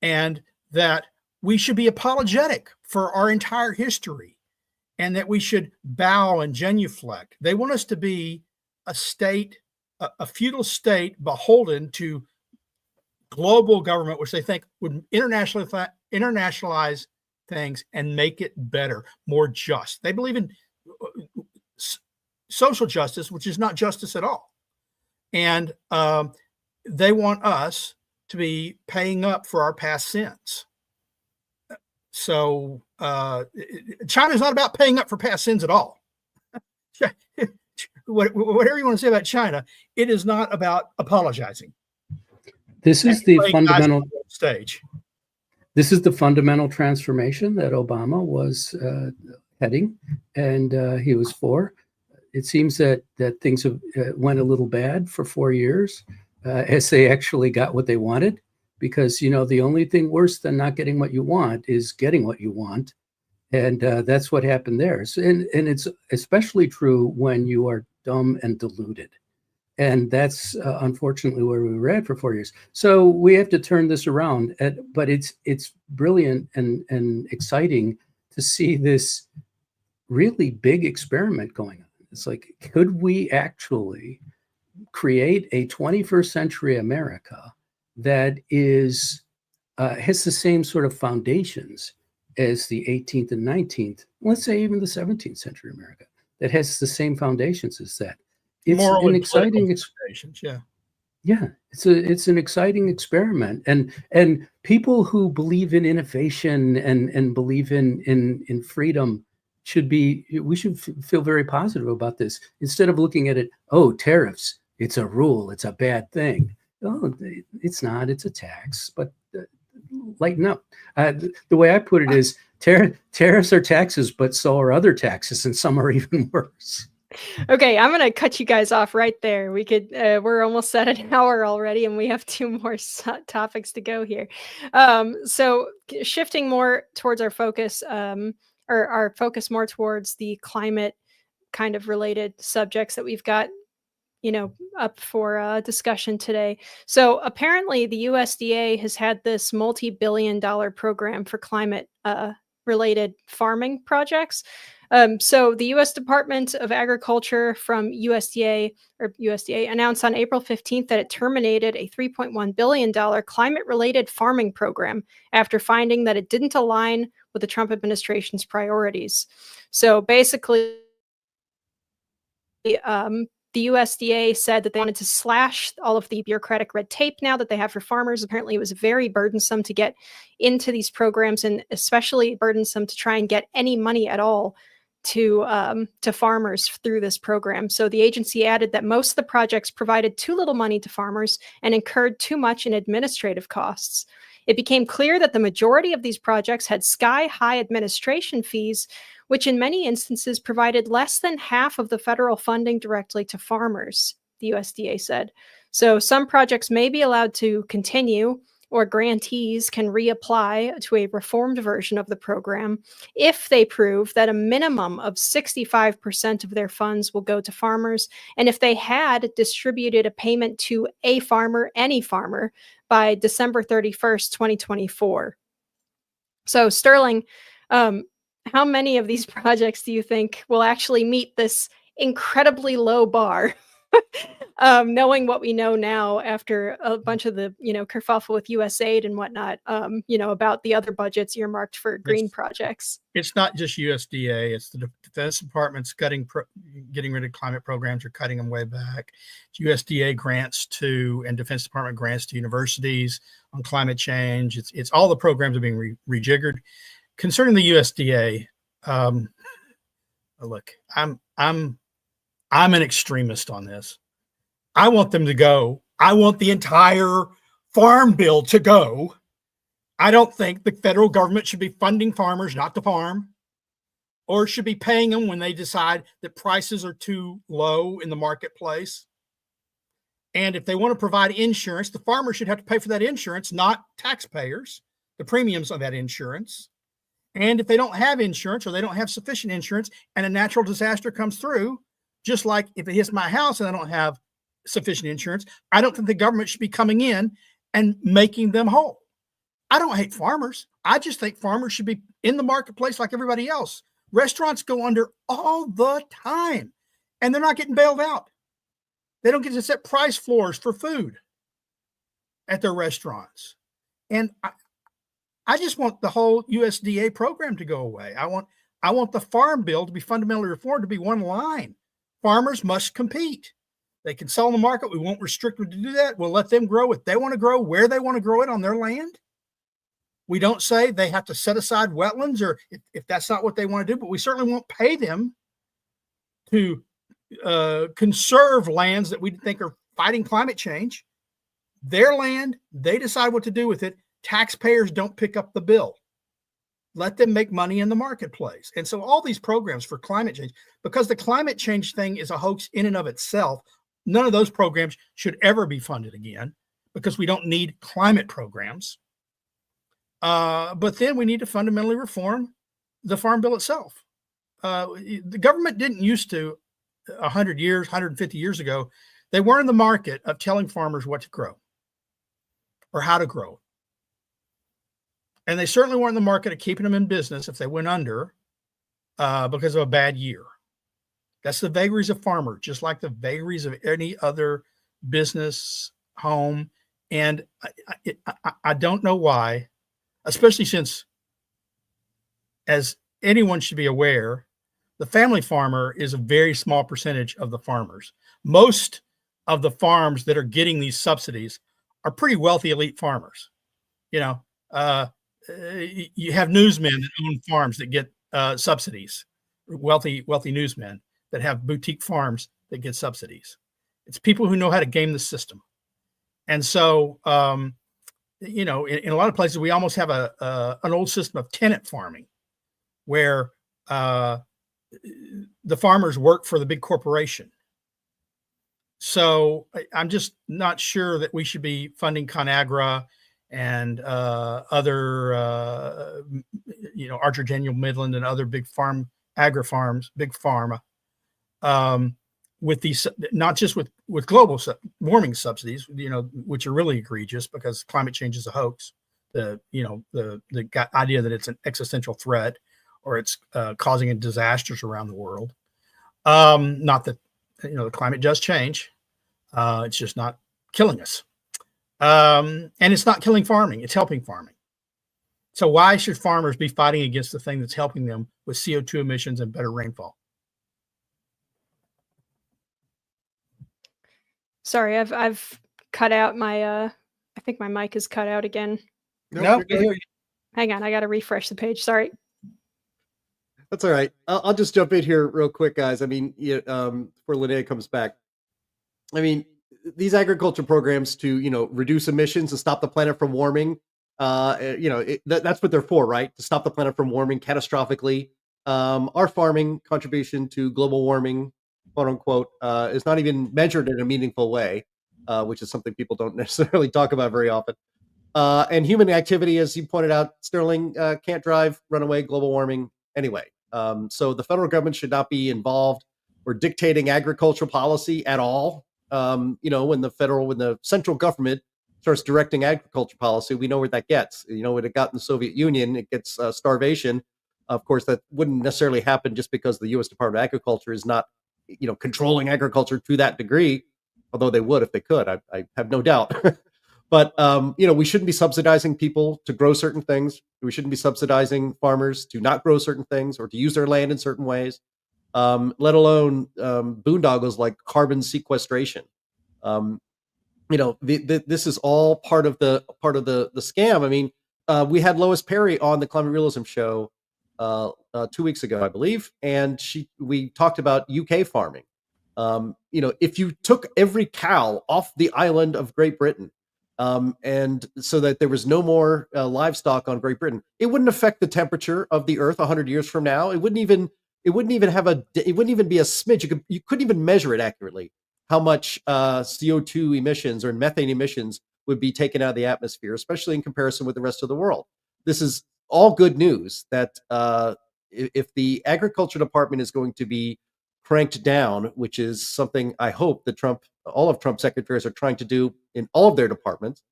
and that we should be apologetic for our entire history, and that we should bow and genuflect. They want us to be a state, a feudal state beholden to global government, which they think would internationalize things and make it better, more just. They believe in social justice, which is not justice at all. And they want us to be paying up for our past sins. So China's not about paying up for past sins at all. Whatever you want to say about China, it is not about apologizing. This is the fundamental stage. This is the fundamental transformation that Obama was heading, and he was for. It seems that things have went a little bad for 4 years as they actually got what they wanted, because the only thing worse than not getting what you want is getting what you want, and that's what happened there. And it's especially true when you are dumb and deluded. And that's unfortunately where we were at for 4 years. So we have to turn this around. But it's brilliant and exciting to see this really big experiment going on. It's like, could we actually create a 21st century America that is has the same sort of foundations as the 18th and 19th, let's say even the 17th century America, that has the same foundations as that? It's moral an exciting it's an exciting experiment, and people who believe in innovation and believe in freedom we should feel very positive about this, instead of looking at it, oh, tariffs, it's a rule, it's a bad thing. Oh, it's not, it's a tax. But lighten up. The way I put it is tariffs are taxes, but so are other taxes, and some are even worse. Okay, I'm going to cut you guys off right there. We're almost at an hour already, and we have 2 more topics to go here. So shifting more towards our focus, or our focus more towards the climate kind of related subjects that we've got, up for discussion today. So apparently the USDA has had this multi-billion-dollar program for climate related farming projects. So the U.S. Department of Agriculture from USDA announced on April 15th that it terminated a $3.1 billion climate-related farming program after finding that it didn't align with the Trump administration's priorities. So basically, the USDA said that they wanted to slash all of the bureaucratic red tape now that they have for farmers. Apparently, it was very burdensome to get into these programs, and especially burdensome to try and get any money at all to farmers through this program. So the agency added that most of the projects provided too little money to farmers and incurred too much in administrative costs. It became clear that the majority of these projects had sky-high administration fees, which in many instances provided less than half of the federal funding directly to farmers, the USDA said. So some projects may be allowed to continue, or grantees can reapply to a reformed version of the program if they prove that a minimum of 65% of their funds will go to farmers, and if they had distributed a payment to a farmer, any farmer, by December 31st, 2024. So Sterling, how many of these projects do you think will actually meet this incredibly low bar? Knowing what we know now after a bunch of the, kerfuffle with USAID and whatnot, about the other budgets earmarked for green projects. It's not just USDA. It's the Defense Department's getting rid of climate programs or cutting them way back. It's USDA grants and Defense Department grants to universities on climate change. It's all the programs are being rejiggered. Concerning the USDA, look, I'm an extremist on this. I want them to go. I want the entire farm bill to go. I don't think the federal government should be funding farmers not to farm, or should be paying them when they decide that prices are too low in the marketplace. And if they want to provide insurance, the farmer should have to pay for that insurance, not taxpayers, the premiums of that insurance. And if they don't have insurance or they don't have sufficient insurance and a natural disaster comes through, just like if it hits my house and I don't have sufficient insurance, I don't think the government should be coming in and making them whole. I don't hate farmers. I just think farmers should be in the marketplace like everybody else. Restaurants go under all the time and they're not getting bailed out. They don't get to set price floors for food at their restaurants. And I just want the whole USDA program to go away. I want the farm bill to be fundamentally reformed, to be one line. Farmers must compete. They can sell in the market. We won't restrict them to do that. We'll let them grow what they want to grow, where they want to grow it on their land. We don't say they have to set aside wetlands or if that's not what they want to do, but we certainly won't pay them to conserve lands that we think are fighting climate change. Their land, they decide what to do with it. Taxpayers don't pick up the bill. Let them make money in the marketplace. And so all these programs for climate change, because the climate change thing is a hoax in and of itself, none of those programs should ever be funded again because we don't need climate programs. But then we need to fundamentally reform the farm bill itself. The government didn't used to 100 years, 150 years ago, they weren't in the market of telling farmers what to grow or how to grow. And they certainly weren't in the market of keeping them in business if they went under because of a bad year. That's the vagaries of farmer, just like the vagaries of any other business, home. And I don't know why, especially since, as anyone should be aware, the family farmer is a very small percentage of the farmers. Most of the farms that are getting these subsidies are pretty wealthy elite farmers. You know, you have newsmen that own farms that get subsidies, wealthy newsmen that have boutique farms that get subsidies. It's people who know how to game the system. And so, you know, in a lot of places, we almost have an old system of tenant farming where the farmers work for the big corporation. So I'm just not sure that we should be funding ConAgra and other, you know, Archer Daniel Midland and other big farm, agri farms, big pharma, with these, not just with global warming subsidies, you know, which are really egregious because climate change is a hoax. The idea that it's an existential threat or it's causing disasters around the world. Not that, you know, the climate does change. It's just not killing us. And it's not killing farming. It's helping farming. So why should farmers be fighting against the thing that's helping them with CO2 emissions and better rainfall? Sorry, I've cut out my I think my mic is cut out again. No, hang on, I got to refresh the page. Sorry. That's all right. I'll just jump in here real quick, guys. I mean, before Linnea comes back, I mean, these agriculture programs to, you know, reduce emissions and stop the planet from warming, you know, that's what they're for, right? To stop the planet from warming catastrophically. Our farming contribution to global warming, quote unquote, is not even measured in a meaningful way, which is something people don't necessarily talk about very often. And human activity, as you pointed out, Sterling, can't drive runaway global warming anyway. So the federal government should not be involved or dictating agricultural policy at all. You know, when the central government starts directing agriculture policy, we know where that gets. You know, when it got in the Soviet Union, it gets starvation. Of course, that wouldn't necessarily happen just because the U.S. Department of Agriculture is not, you know, controlling agriculture to that degree, although they would if they could. I have no doubt. But, you know, we shouldn't be subsidizing people to grow certain things. We shouldn't be subsidizing farmers to not grow certain things or to use their land in certain ways, let alone boondoggles like carbon sequestration. You know, this is all part of the scam. I mean, we had Lois Perry on the Climate Realism Show 2 weeks ago, I believe, and we talked about UK farming. You know, if you took every cow off the island of Great Britain, and so that there was no more livestock on Great Britain, it wouldn't affect the temperature of the Earth 100 years from now. It wouldn't even be a smidge. You couldn't even measure it accurately. How much CO2 emissions or methane emissions would be taken out of the atmosphere, especially in comparison with the rest of the world. This is all good news that if the Agriculture Department is going to be cranked down, which is something I hope that all of Trump's secretaries are trying to do in all of their departments,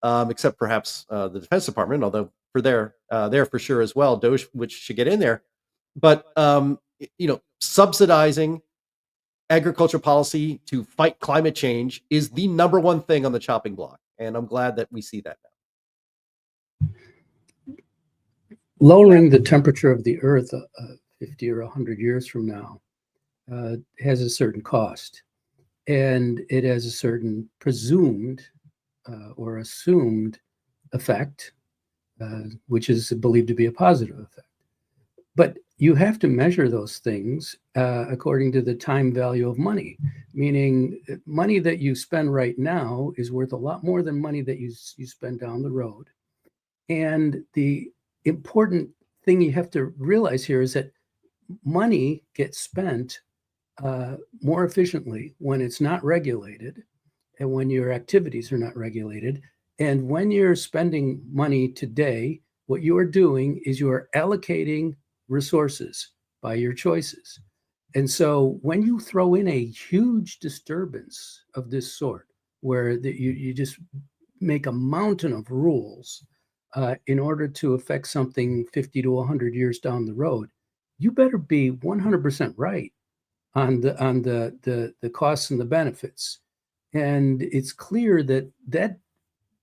except perhaps the Defense Department, although they're for sure as well, DOGE, which should get in there. But subsidizing agriculture policy to fight climate change is the number one thing on the chopping block, and I'm glad that we see that now. Lowering the temperature of the Earth 50 or 100 years from now has a certain cost, and it has a certain presumed or assumed effect, which is believed to be a positive effect. But you have to measure those things according to the time value of money, meaning money that you spend right now is worth a lot more than money that you spend down the road. And the important thing you have to realize here is that money gets spent more efficiently when it's not regulated and when your activities are not regulated. And when you're spending money today, what you are doing is you are allocating resources by your choices. And so when you throw in a huge disturbance of this sort, where you just make a mountain of rules in order to affect something 50 to 100 years down the road, you better be 100% right on the costs and the benefits. And it's clear that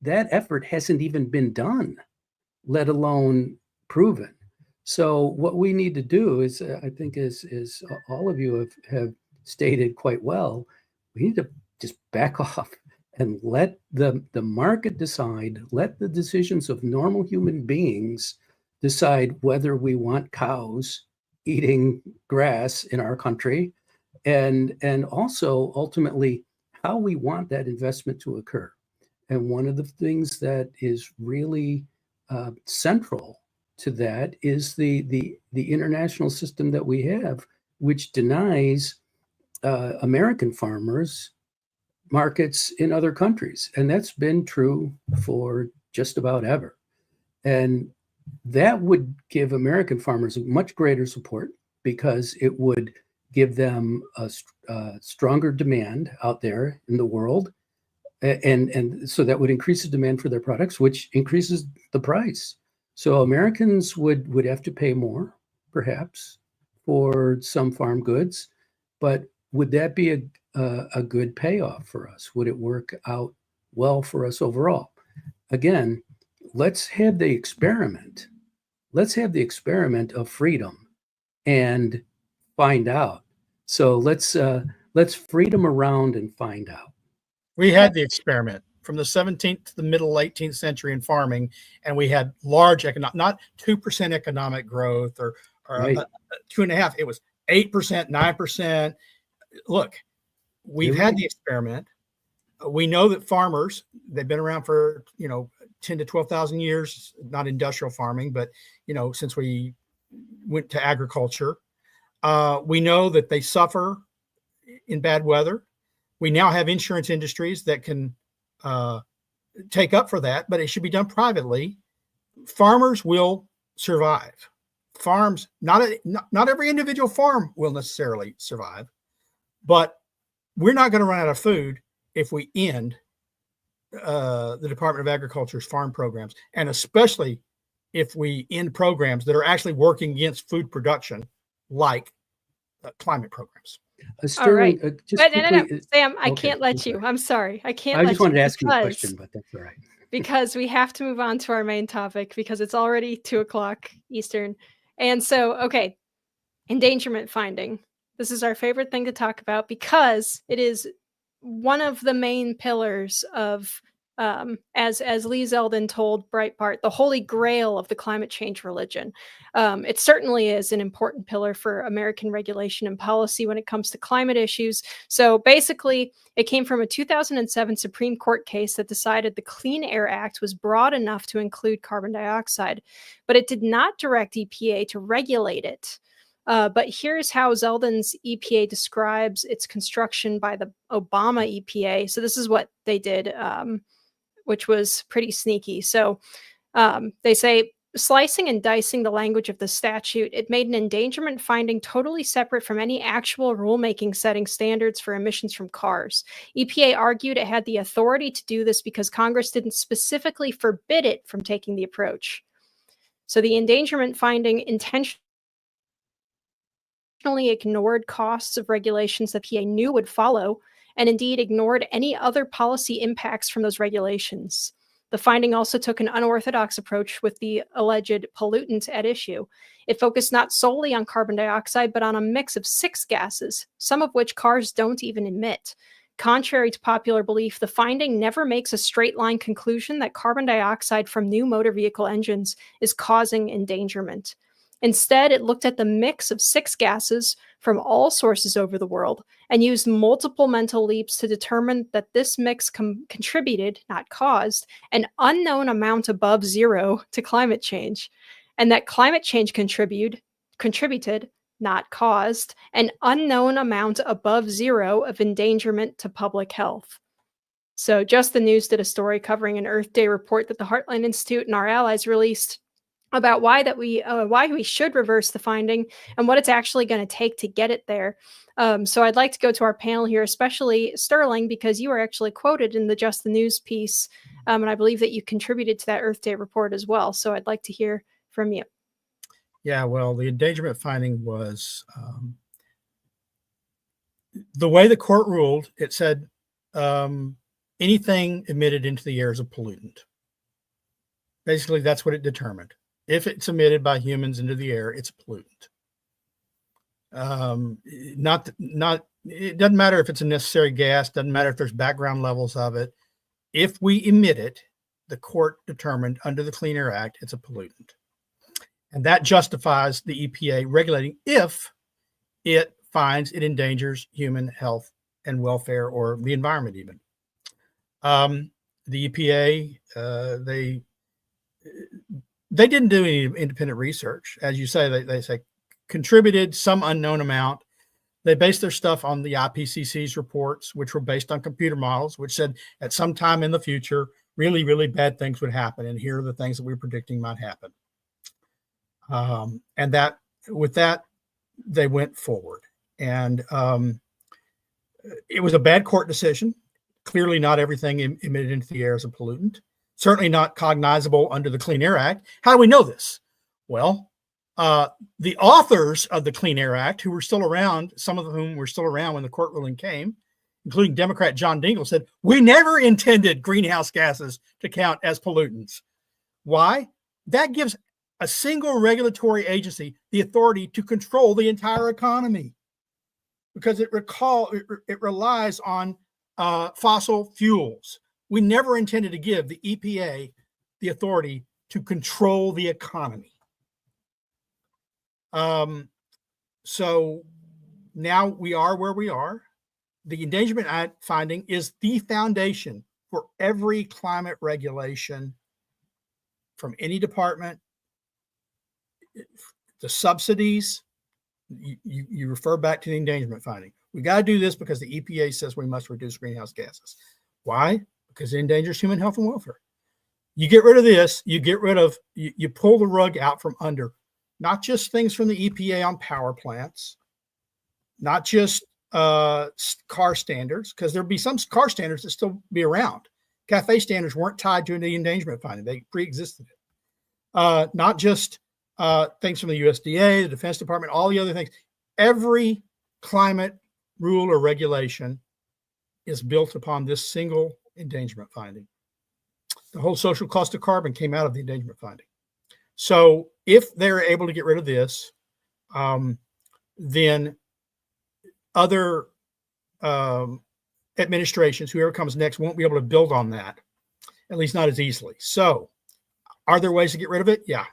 effort hasn't even been done, let alone proven. So what we need to do is, I think, as all of you have stated quite well, we need to just back off and let the market decide, let the decisions of normal human beings decide whether we want cows eating grass in our country, and also ultimately how we want that investment to occur. And one of the things that is really central to that is the international system that we have, which denies American farmers markets in other countries. And that's been true for just about ever. And that would give American farmers much greater support because it would give them a stronger demand out there in the world. And so that would increase the demand for their products, which increases the price. So Americans would have to pay more, perhaps, for some farm goods, but would that be a good payoff for us? Would it work out well for us overall? Again, let's have the experiment. Let's have the experiment of freedom and find out. So let's freedom around and find out. We had the experiment from the 17th to the middle 18th century in farming, and we had large economic, not 2% economic growth or Right. 2.5%. It was 8%, 9%. Look, we've had the experiment. We know that farmers, they've been around for 10 to 12,000 years, not industrial farming, but since we went to agriculture. We know that they suffer in bad weather. We now have insurance industries that can take up for that, but it should be done privately. Farmers will survive. Farms, not every individual farm will necessarily survive, but we're not going to run out of food if we end the Department of Agriculture's farm programs, and especially if we end programs that are actually working against food production, like climate programs. All right. Just no, quickly, Sam, I okay, can't let I'm you. sorry. I'm sorry. I can't I let just wanted you to ask you a because- question, but that's all right. because we have to move on to our main topic because it's already 2:00 Eastern. And so, okay, endangerment finding. This is our favorite thing to talk about because it is one of the main pillars of, as Lee Zeldin told Breitbart, the holy grail of the climate change religion. It certainly is an important pillar for American regulation and policy when it comes to climate issues. So basically, it came from a 2007 Supreme Court case that decided the Clean Air Act was broad enough to include carbon dioxide, but it did not direct EPA to regulate it. But here's how Zeldin's EPA describes its construction by the Obama EPA. So this is what they did, which was pretty sneaky. So they say slicing and dicing the language of the statute, it made an endangerment finding totally separate from any actual rulemaking setting standards for emissions from cars. EPA argued it had the authority to do this because Congress didn't specifically forbid it from taking the approach. So the endangerment finding intentionally ignored costs of regulations that EPA knew would follow, and indeed ignored any other policy impacts from those regulations. The finding also took an unorthodox approach with the alleged pollutant at issue. It focused not solely on carbon dioxide, but on a mix of 6 gases, some of which cars don't even emit. Contrary to popular belief, the finding never makes a straight line conclusion that carbon dioxide from new motor vehicle engines is causing endangerment. Instead, it looked at the mix of 6 gases from all sources over the world and used multiple mental leaps to determine that this mix contributed, not caused, an unknown amount above zero to climate change, and that climate change contributed, not caused, an unknown amount above zero of endangerment to public health. So Just the News did a story covering an Earth Day report that the Heartland Institute and our allies released about why we should reverse the finding and what it's actually going to take to get it there. So I'd like to go to our panel here, especially Sterling, because you were actually quoted in the Just the News piece, and I believe that you contributed to that Earth Day report as well. So I'd like to hear from you. Yeah, well, the endangerment finding was the way the court ruled. It said anything emitted into the air is a pollutant. Basically, that's what it determined. If it's emitted by humans into the air, it's a pollutant. It doesn't matter if it's a necessary gas, doesn't matter if there's background levels of it. If we emit it, the court determined under the Clean Air Act, it's a pollutant. And that justifies the EPA regulating if it finds it endangers human health and welfare or the environment even. The EPA, they didn't do any independent research. As you say, they say contributed some unknown amount. They based their stuff on the IPCC's reports, which were based on computer models, which said at some time in the future, really, really bad things would happen. And here are the things that we're predicting might happen. And that with that, they went forward. And it was a bad court decision. Clearly not everything emitted into the air is a pollutant. Certainly not cognizable under the Clean Air Act. How do we know this? Well, the authors of the Clean Air Act, who were still around, some of whom were still around when the court ruling came, including Democrat John Dingell, said, we never intended greenhouse gases to count as pollutants. Why? That gives a single regulatory agency the authority to control the entire economy because it relies on fossil fuels. We never intended to give the EPA the authority to control the economy. So now we are where we are. The Endangerment Act finding is the foundation for every climate regulation from any department. The subsidies, you refer back to the endangerment finding. We got to do this because the EPA says we must reduce greenhouse gases. Why? Because it endangers human health and welfare. You get rid of this, you pull the rug out from under, not just things from the EPA on power plants, not just car standards, because there'll be some car standards that still be around. CAFE standards weren't tied to the endangerment finding. They pre-existed it. Not just things from the USDA, the Defense Department, all the other things. Every climate rule or regulation is built upon this single endangerment finding. The whole social cost of carbon came out of the endangerment finding. So if they're able to get rid of this, then other administrations, whoever comes next, won't be able to build on that, at least not as easily. So are there ways to get rid of it? Yeah.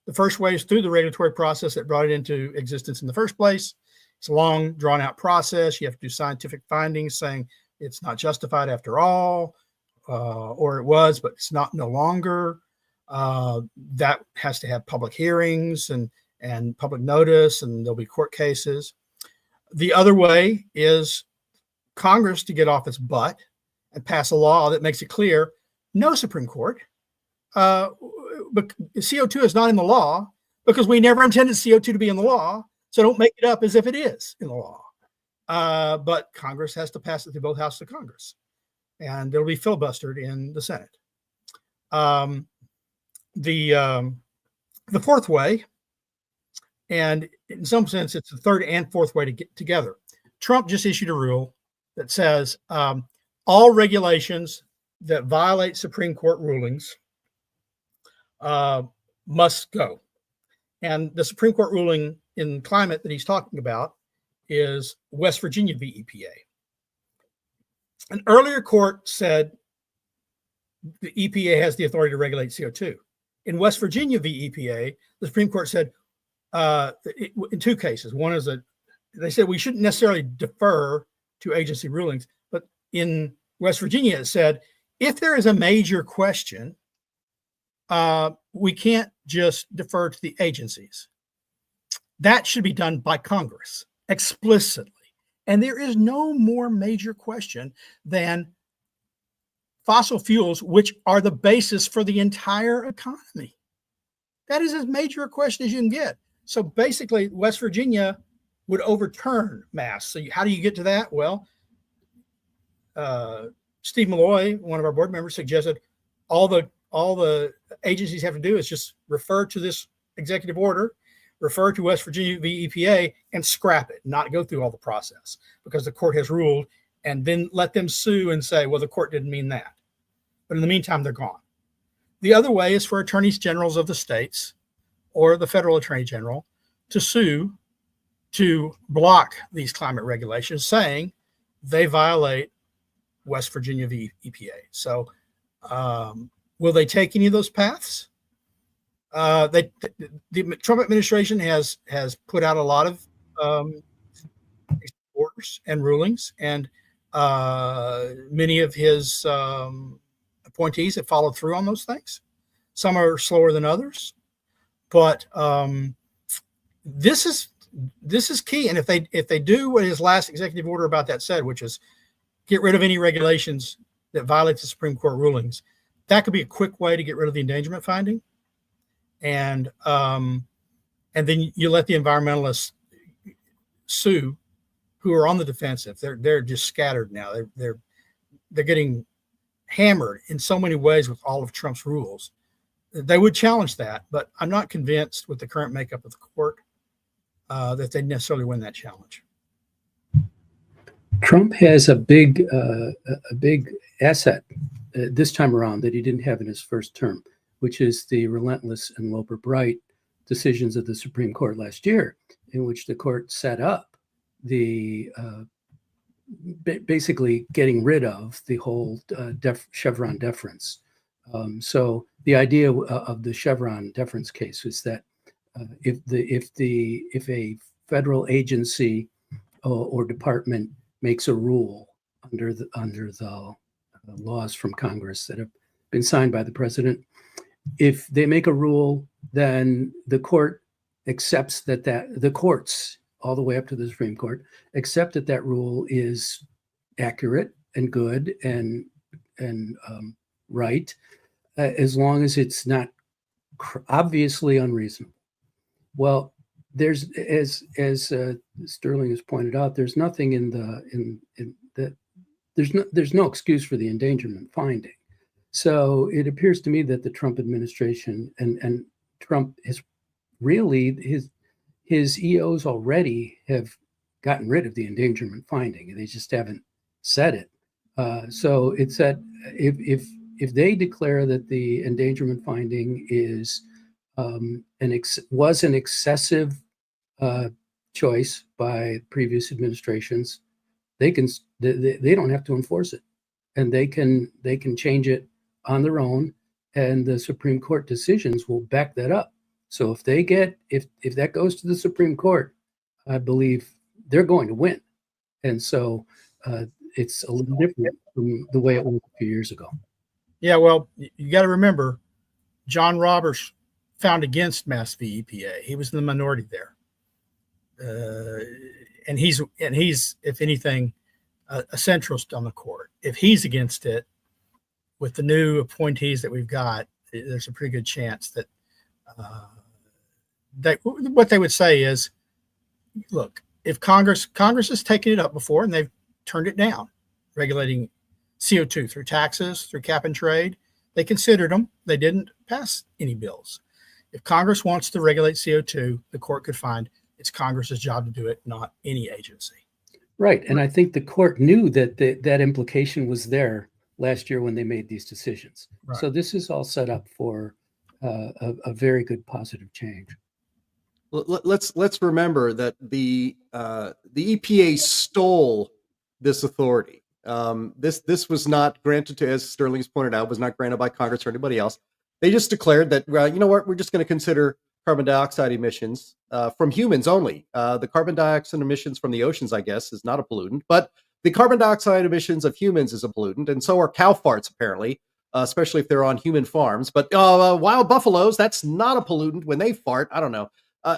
The first way is through the regulatory process that brought it into existence in the first place. It's a long, drawn-out process. You have to do scientific findings saying it's not justified after all, or it was, but it's no longer. That has to have public hearings and public notice, and there'll be court cases. The other way is Congress to get off its butt and pass a law that makes it clear, no Supreme Court. but CO2 is not in the law because we never intended CO2 to be in the law. So don't make it up as if it is in the law. But Congress has to pass it through both houses of Congress, and it'll be filibustered in the Senate. The fourth way, and in some sense, it's the third and fourth way to get together. Trump just issued a rule that says all regulations that violate Supreme Court rulings must go. And the Supreme Court ruling in climate that he's talking about is West Virginia v. EPA. An earlier court said the EPA has the authority to regulate CO2. In West Virginia v. EPA, the Supreme Court said in two cases. One is they said we shouldn't necessarily defer to agency rulings, but in West Virginia, it said if there is a major question, we can't just defer to the agencies. That should be done by Congress explicitly. And there is no more major question than fossil fuels, which are the basis for the entire economy. That is as major a question as you can get. So basically, West Virginia would overturn Mass. So how do you get to that? Well, Steve Malloy, one of our board members, suggested all the agencies have to do is just refer to this executive order, refer to West Virginia v. EPA, and scrap it, not go through all the process because the court has ruled, and then let them sue and say, well, the court didn't mean that. But in the meantime, they're gone. The other way is for attorneys generals of the states or the federal attorney general to sue to block these climate regulations, saying they violate West Virginia v. EPA. So will they take any of those paths? The Trump administration has put out a lot of orders and rulings, and many of his appointees have followed through on those things. Some are slower than others, but this is key. And if they do what his last executive order about that said, which is get rid of any regulations that violate the Supreme Court rulings, that could be a quick way to get rid of the endangerment finding. And then you let the environmentalists sue who are on the defensive. They're just scattered now. They're getting hammered in so many ways with all of Trump's rules. They would challenge that, but I'm not convinced with the current makeup of the court that they necessarily win that challenge. Trump has a big asset this time around that he didn't have in his first term, which is the relentless and Loper-Bright decisions of the Supreme Court last year, in which the court set up the basically getting rid of the whole Chevron deference. So the idea of the Chevron deference case is that if a federal agency or department makes a rule under the laws from Congress that have been signed by the president, if they make a rule, then the court accepts that the courts all the way up to the Supreme Court accept that rule is accurate and good and right, as long as it's not obviously unreasonable. Well, there's as Sterling has pointed out, there's nothing in that there's no excuse for the endangerment finding. So it appears to me that the Trump administration and Trump is really his EOs already have gotten rid of the endangerment finding, and they just haven't said it. So it's that if they declare that the endangerment finding is was an excessive choice by previous administrations, they don't have to enforce it, and they can change it on their own, and the Supreme Court decisions will back that up. So if that goes to the Supreme Court, I believe they're going to win. And so it's a little different from the way it was a few years ago. Yeah, well, you got to remember, John Roberts found against Mass v. EPA. He was in the minority there, and he's if anything a centrist on the court. If he's against it, with the new appointees that we've got, there's a pretty good chance that what they would say is, look, if Congress has taken it up before and they've turned it down, regulating CO2 through taxes, through cap and trade. They considered them. They didn't pass any bills. If Congress wants to regulate CO2, the court could find it's Congress's job to do it, not any agency. Right. And I think the court knew that that implication was there last year when they made these decisions. Right. So this is all set up for a very good positive change. Let's remember that the EPA stole this authority. This was not granted to, as Sterling's pointed out, was not granted by Congress or anybody else. They just declared that, you know what, we're just going to consider carbon dioxide emissions from humans only. The carbon dioxide emissions from the oceans, I guess, is not a pollutant, but the carbon dioxide emissions of humans is a pollutant, and so are cow farts, apparently, especially if they're on human farms. But wild buffaloes, that's not a pollutant when they fart. I don't know.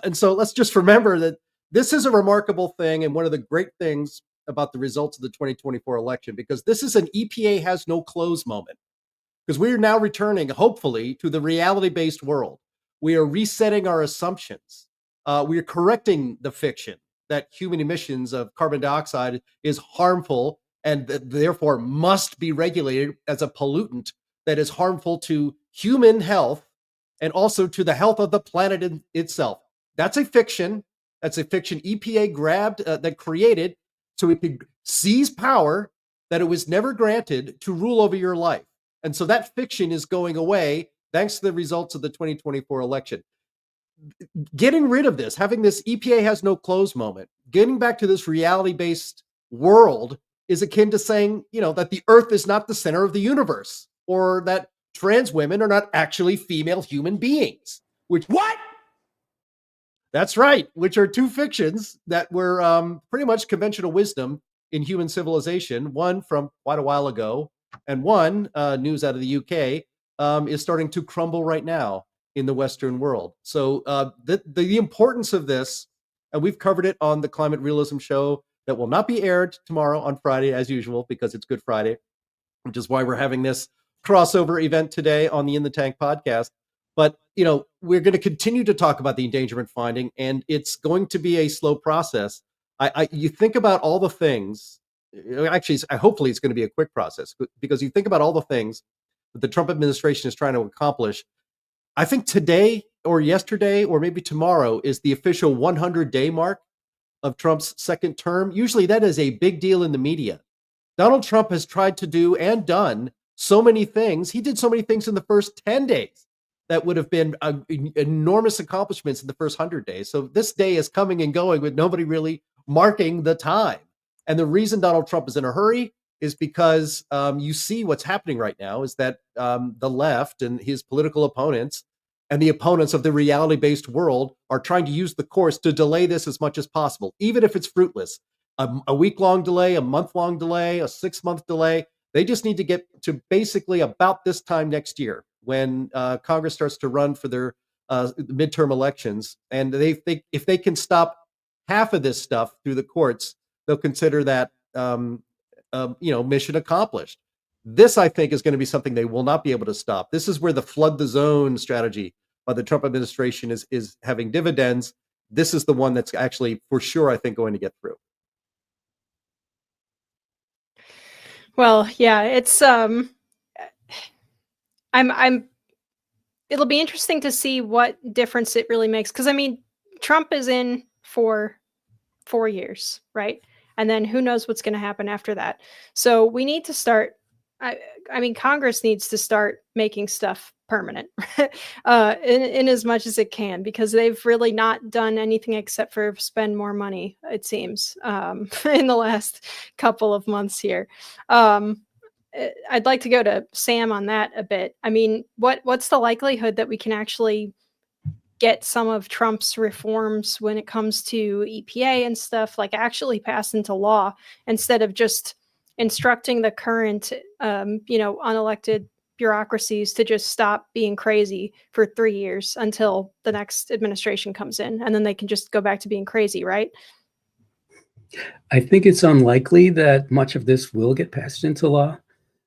And so let's just remember that this is a remarkable thing and one of the great things about the results of the 2024 election, because this is an EPA has no close moment, because we are now returning, hopefully, to the reality-based world. We are resetting our assumptions. We are correcting the fiction that human emissions of carbon dioxide is harmful and therefore must be regulated as a pollutant that is harmful to human health and also to the health of the planet itself. That's a fiction. That's a fiction EPA grabbed, that created, so it could seize power that it was never granted to rule over your life. And so that fiction is going away thanks to the results of the 2024 election. Getting rid of this, having this EPA has no close moment, getting back to this reality-based world is akin to saying, that the earth is not the center of the universe, or that trans women are not actually female human beings. What? That's right, which are two fictions that were pretty much conventional wisdom in human civilization, one from quite a while ago, and one, news out of the UK, is starting to crumble right now in the Western world. So the importance of this, and we've covered it on the Climate Realism Show that will not be aired tomorrow on Friday, as usual, because it's Good Friday, which is why we're having this crossover event today on the In the Tank podcast. But, we're going to continue to talk about the endangerment finding, and it's going to be a slow process. You think about all the things, actually, hopefully it's going to be a quick process, because you think about all the things that the Trump administration is trying to accomplish. I think today or yesterday or maybe tomorrow is the official 100-day mark of Trump's second term. Usually that is a big deal in the media. Donald Trump has tried to do and done so many things. He did so many things in the first 10 days. That would have been enormous accomplishments in the first 100 days. So this day is coming and going with nobody really marking the time. And the reason Donald Trump is in a hurry is because you see what's happening right now is that the left and his political opponents and the opponents of the reality-based world are trying to use the course to delay this as much as possible, even if it's fruitless. A week-long delay, a month-long delay, a 6-month delay. They just need to get to basically about this time next year, when Congress starts to run for their midterm elections. And if they can stop half of this stuff through the courts, they'll consider that mission accomplished. This, I think, is going to be something they will not be able to stop. This is where the flood the zone strategy by the Trump administration is having dividends. This is the one that's actually, for sure, I think, going to get through. Well, yeah, it's it'll be interesting to see what difference it really makes. Because Trump is in for 4 years, right? And then who knows what's going to happen after that. So we need to start. Congress needs to start making stuff permanent in as much as it can, because they've really not done anything except for spend more money, it seems, in the last couple of months here. I'd like to go to Sam on that a bit. What's the likelihood that we can actually get some of Trump's reforms when it comes to EPA and stuff, like actually passed into law, instead of just instructing the current, unelected bureaucracies to just stop being crazy for 3 years until the next administration comes in, and then they can just go back to being crazy, right? I think it's unlikely that much of this will get passed into law.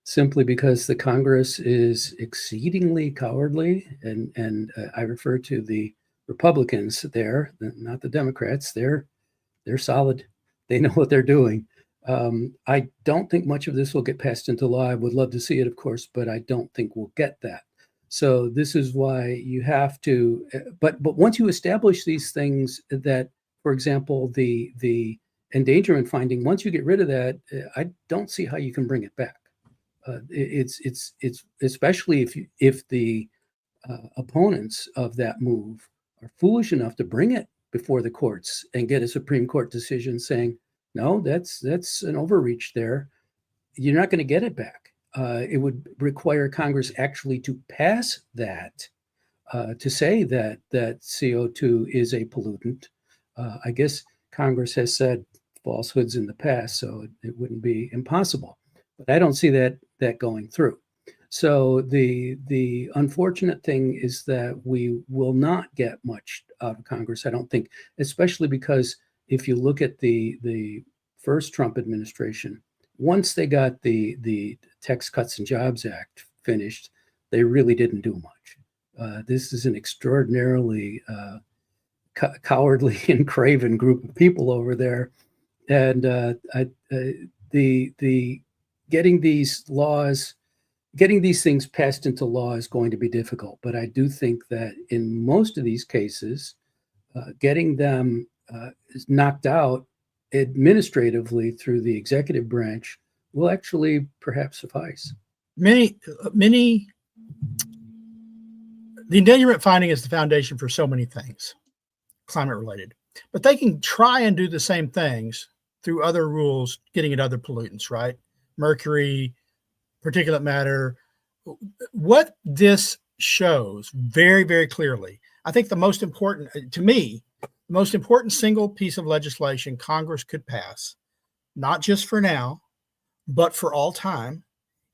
simply because the Congress is exceedingly cowardly, and I refer to the Republicans there, not the Democrats. They're solid. They know what they're doing. I don't think much of this will get passed into law. I would love to see it, of course, but I don't think we'll get that. So this is why you have to. But once you establish these things, that, for example, the endangerment finding, once you get rid of that, I don't see how you can bring it back. It's especially if the opponents of that move are foolish enough to bring it before the courts and get a Supreme Court decision saying, no, that's an overreach there. You're not going to get it back. It would require Congress actually to pass that, to say that CO2 is a pollutant. I guess Congress has said falsehoods in the past, so it wouldn't be impossible. But I don't see that going through. So the unfortunate thing is that we will not get much out of Congress, I don't think, especially because if you look at the first Trump administration, once they got the Tax Cuts and Jobs Act finished, they really didn't do much. This is an extraordinarily cowardly and craven group of people over there, and the getting these things passed into law is going to be difficult. But I do think that in most of these cases, getting them knocked out administratively through the executive branch will actually perhaps suffice. The endangerment finding is the foundation for so many things, climate related, but they can try and do the same things through other rules, getting at other pollutants, right? Mercury, particulate matter. What this shows very, very clearly, I think the most important, to me, the most important single piece of legislation Congress could pass, not just for now, but for all time,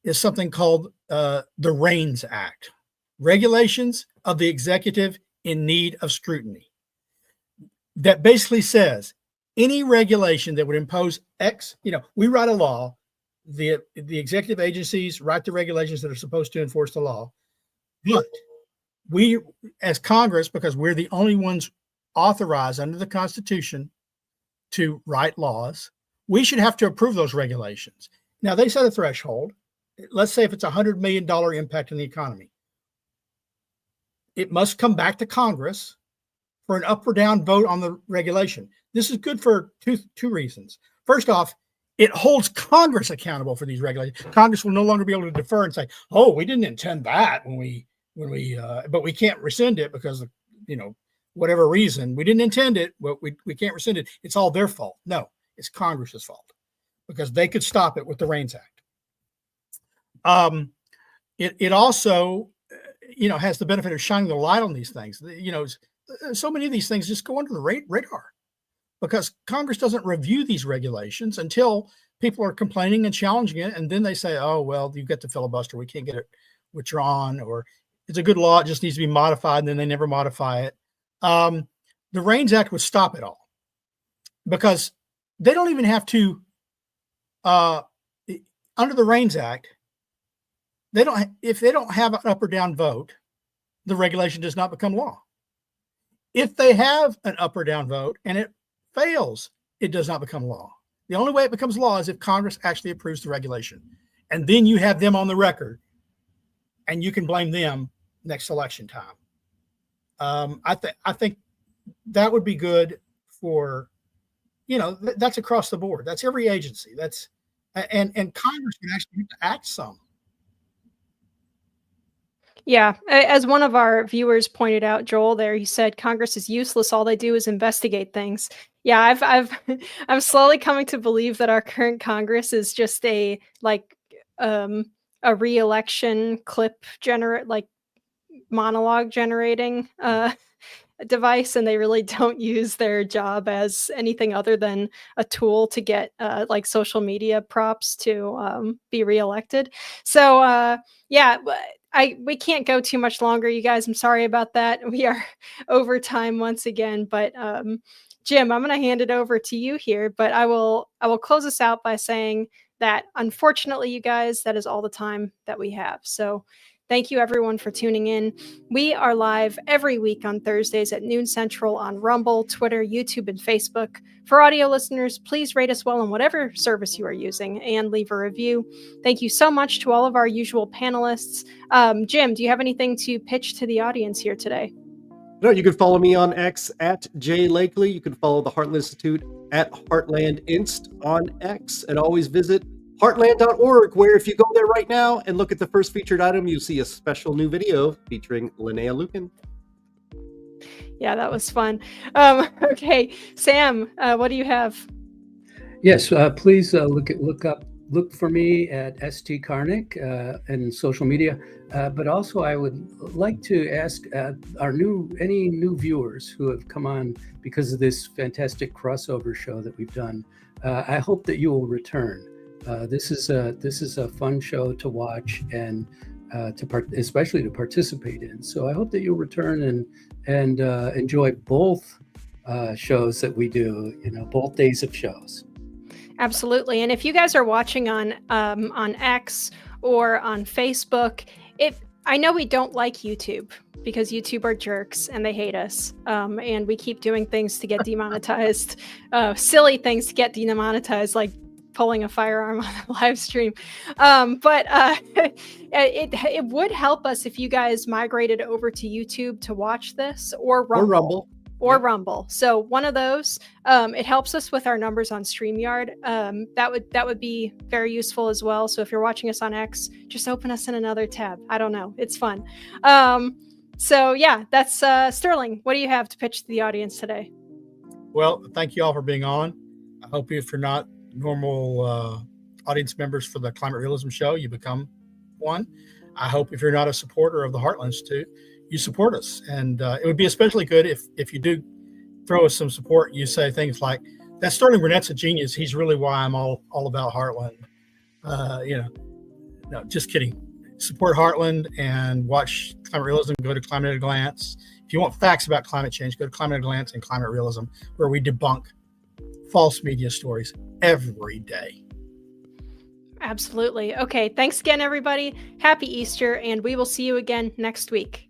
is something called the REINS Act, Regulations of the Executive in Need of Scrutiny. That basically says any regulation that would impose X, we write a law, the executive agencies write the regulations that are supposed to enforce the law. But we, as Congress, because we're the only ones authorized under the Constitution to write laws, we should have to approve those regulations. Now, they set a threshold. Let's say if it's $100 million impact on the economy, it must come back to Congress for an up or down vote on the regulation. This is good for two reasons. First off, it holds Congress accountable for these regulations. Congress will no longer be able to defer and say, "Oh, we didn't intend that but we can't rescind it because of, whatever reason. We didn't intend it, but we can't rescind it. It's all their fault." No, it's Congress's fault because they could stop it with the REINS Act. It also, has the benefit of shining the light on these things. So many of these things just go under the radar because Congress doesn't review these regulations until people are complaining and challenging it. And then they say, "Oh, well, you get the filibuster. We can't get it withdrawn," or "It's a good law. It just needs to be modified." And then they never modify it. The REINS Act would stop it all because they don't even have to, under the REINS Act, if they don't have an up or down vote, the regulation does not become law. If they have an up or down vote and it fails, it does not become law. The only way it becomes law is if Congress actually approves the regulation. And then you have them on the record and you can blame them next election time. I think that would be good for, that's across the board. That's every agency. And Congress can actually have to act some. Yeah, as one of our viewers pointed out, Joel, there, he said Congress is useless. All they do is investigate things. Yeah, I'm slowly coming to believe that our current Congress is just a re-election clip monologue generating device, and they really don't use their job as anything other than a tool to get social media props to be reelected. So we can't go too much longer, you guys. I'm sorry about that. We are over time once again, but Jim, I'm going to hand it over to you here, but I will close us out by saying that unfortunately, you guys, that is all the time that we have. So thank you everyone for tuning in. We are live every week on Thursdays at noon Central on Rumble, Twitter, YouTube, and Facebook. For audio listeners, please rate us well on whatever service you are using and leave a review. Thank you so much to all of our usual panelists. Jim, do you have anything to pitch to the audience here today? No, you can follow me on X at J Lakely. You can follow the Heartland Institute at Heartland Inst on X, and always visit heartland.org, where if you go there right now and look at the first featured item, you'll see a special new video featuring Linnea Lueken. Yeah, that was fun. Okay, Sam, what do you have? Yes, please look for me at St. Karnick and social media. But also, I would like to ask any new viewers who have come on because of this fantastic crossover show that we've done. I hope that you will return. This is a fun show to watch and especially to participate in. So I hope that you'll return and enjoy both shows that we do. Both days of shows. Absolutely. And if you guys are watching on X or on Facebook, I know we don't like YouTube because YouTube are jerks and they hate us. And we keep doing things to get demonetized, silly things to get demonetized, like pulling a firearm on a live stream. But it would help us if you guys migrated over to YouTube to watch this, or Rumble. Rumble. So one of those, it helps us with our numbers on StreamYard. That would be very useful as well. So if you're watching us on X, just open us in another tab. I don't know. It's fun. So yeah, that's Sterling. What do you have to pitch to the audience today? Well, thank you all for being on. I hope if you're not normal audience members for the Climate Realism Show, you become one. I hope if you're not a supporter of the Heartland Institute, you support us. And it would be especially good if you do throw us some support. You say things like, that Sterling Burnett's a genius. He's really why I'm all about Heartland. No, just kidding. Support Heartland and watch Climate Realism. Go to Climate at a Glance. If you want facts about climate change, go to Climate at a Glance and Climate Realism, where we debunk false media stories every day. Absolutely. Okay. Thanks again, everybody. Happy Easter, and we will see you again next week.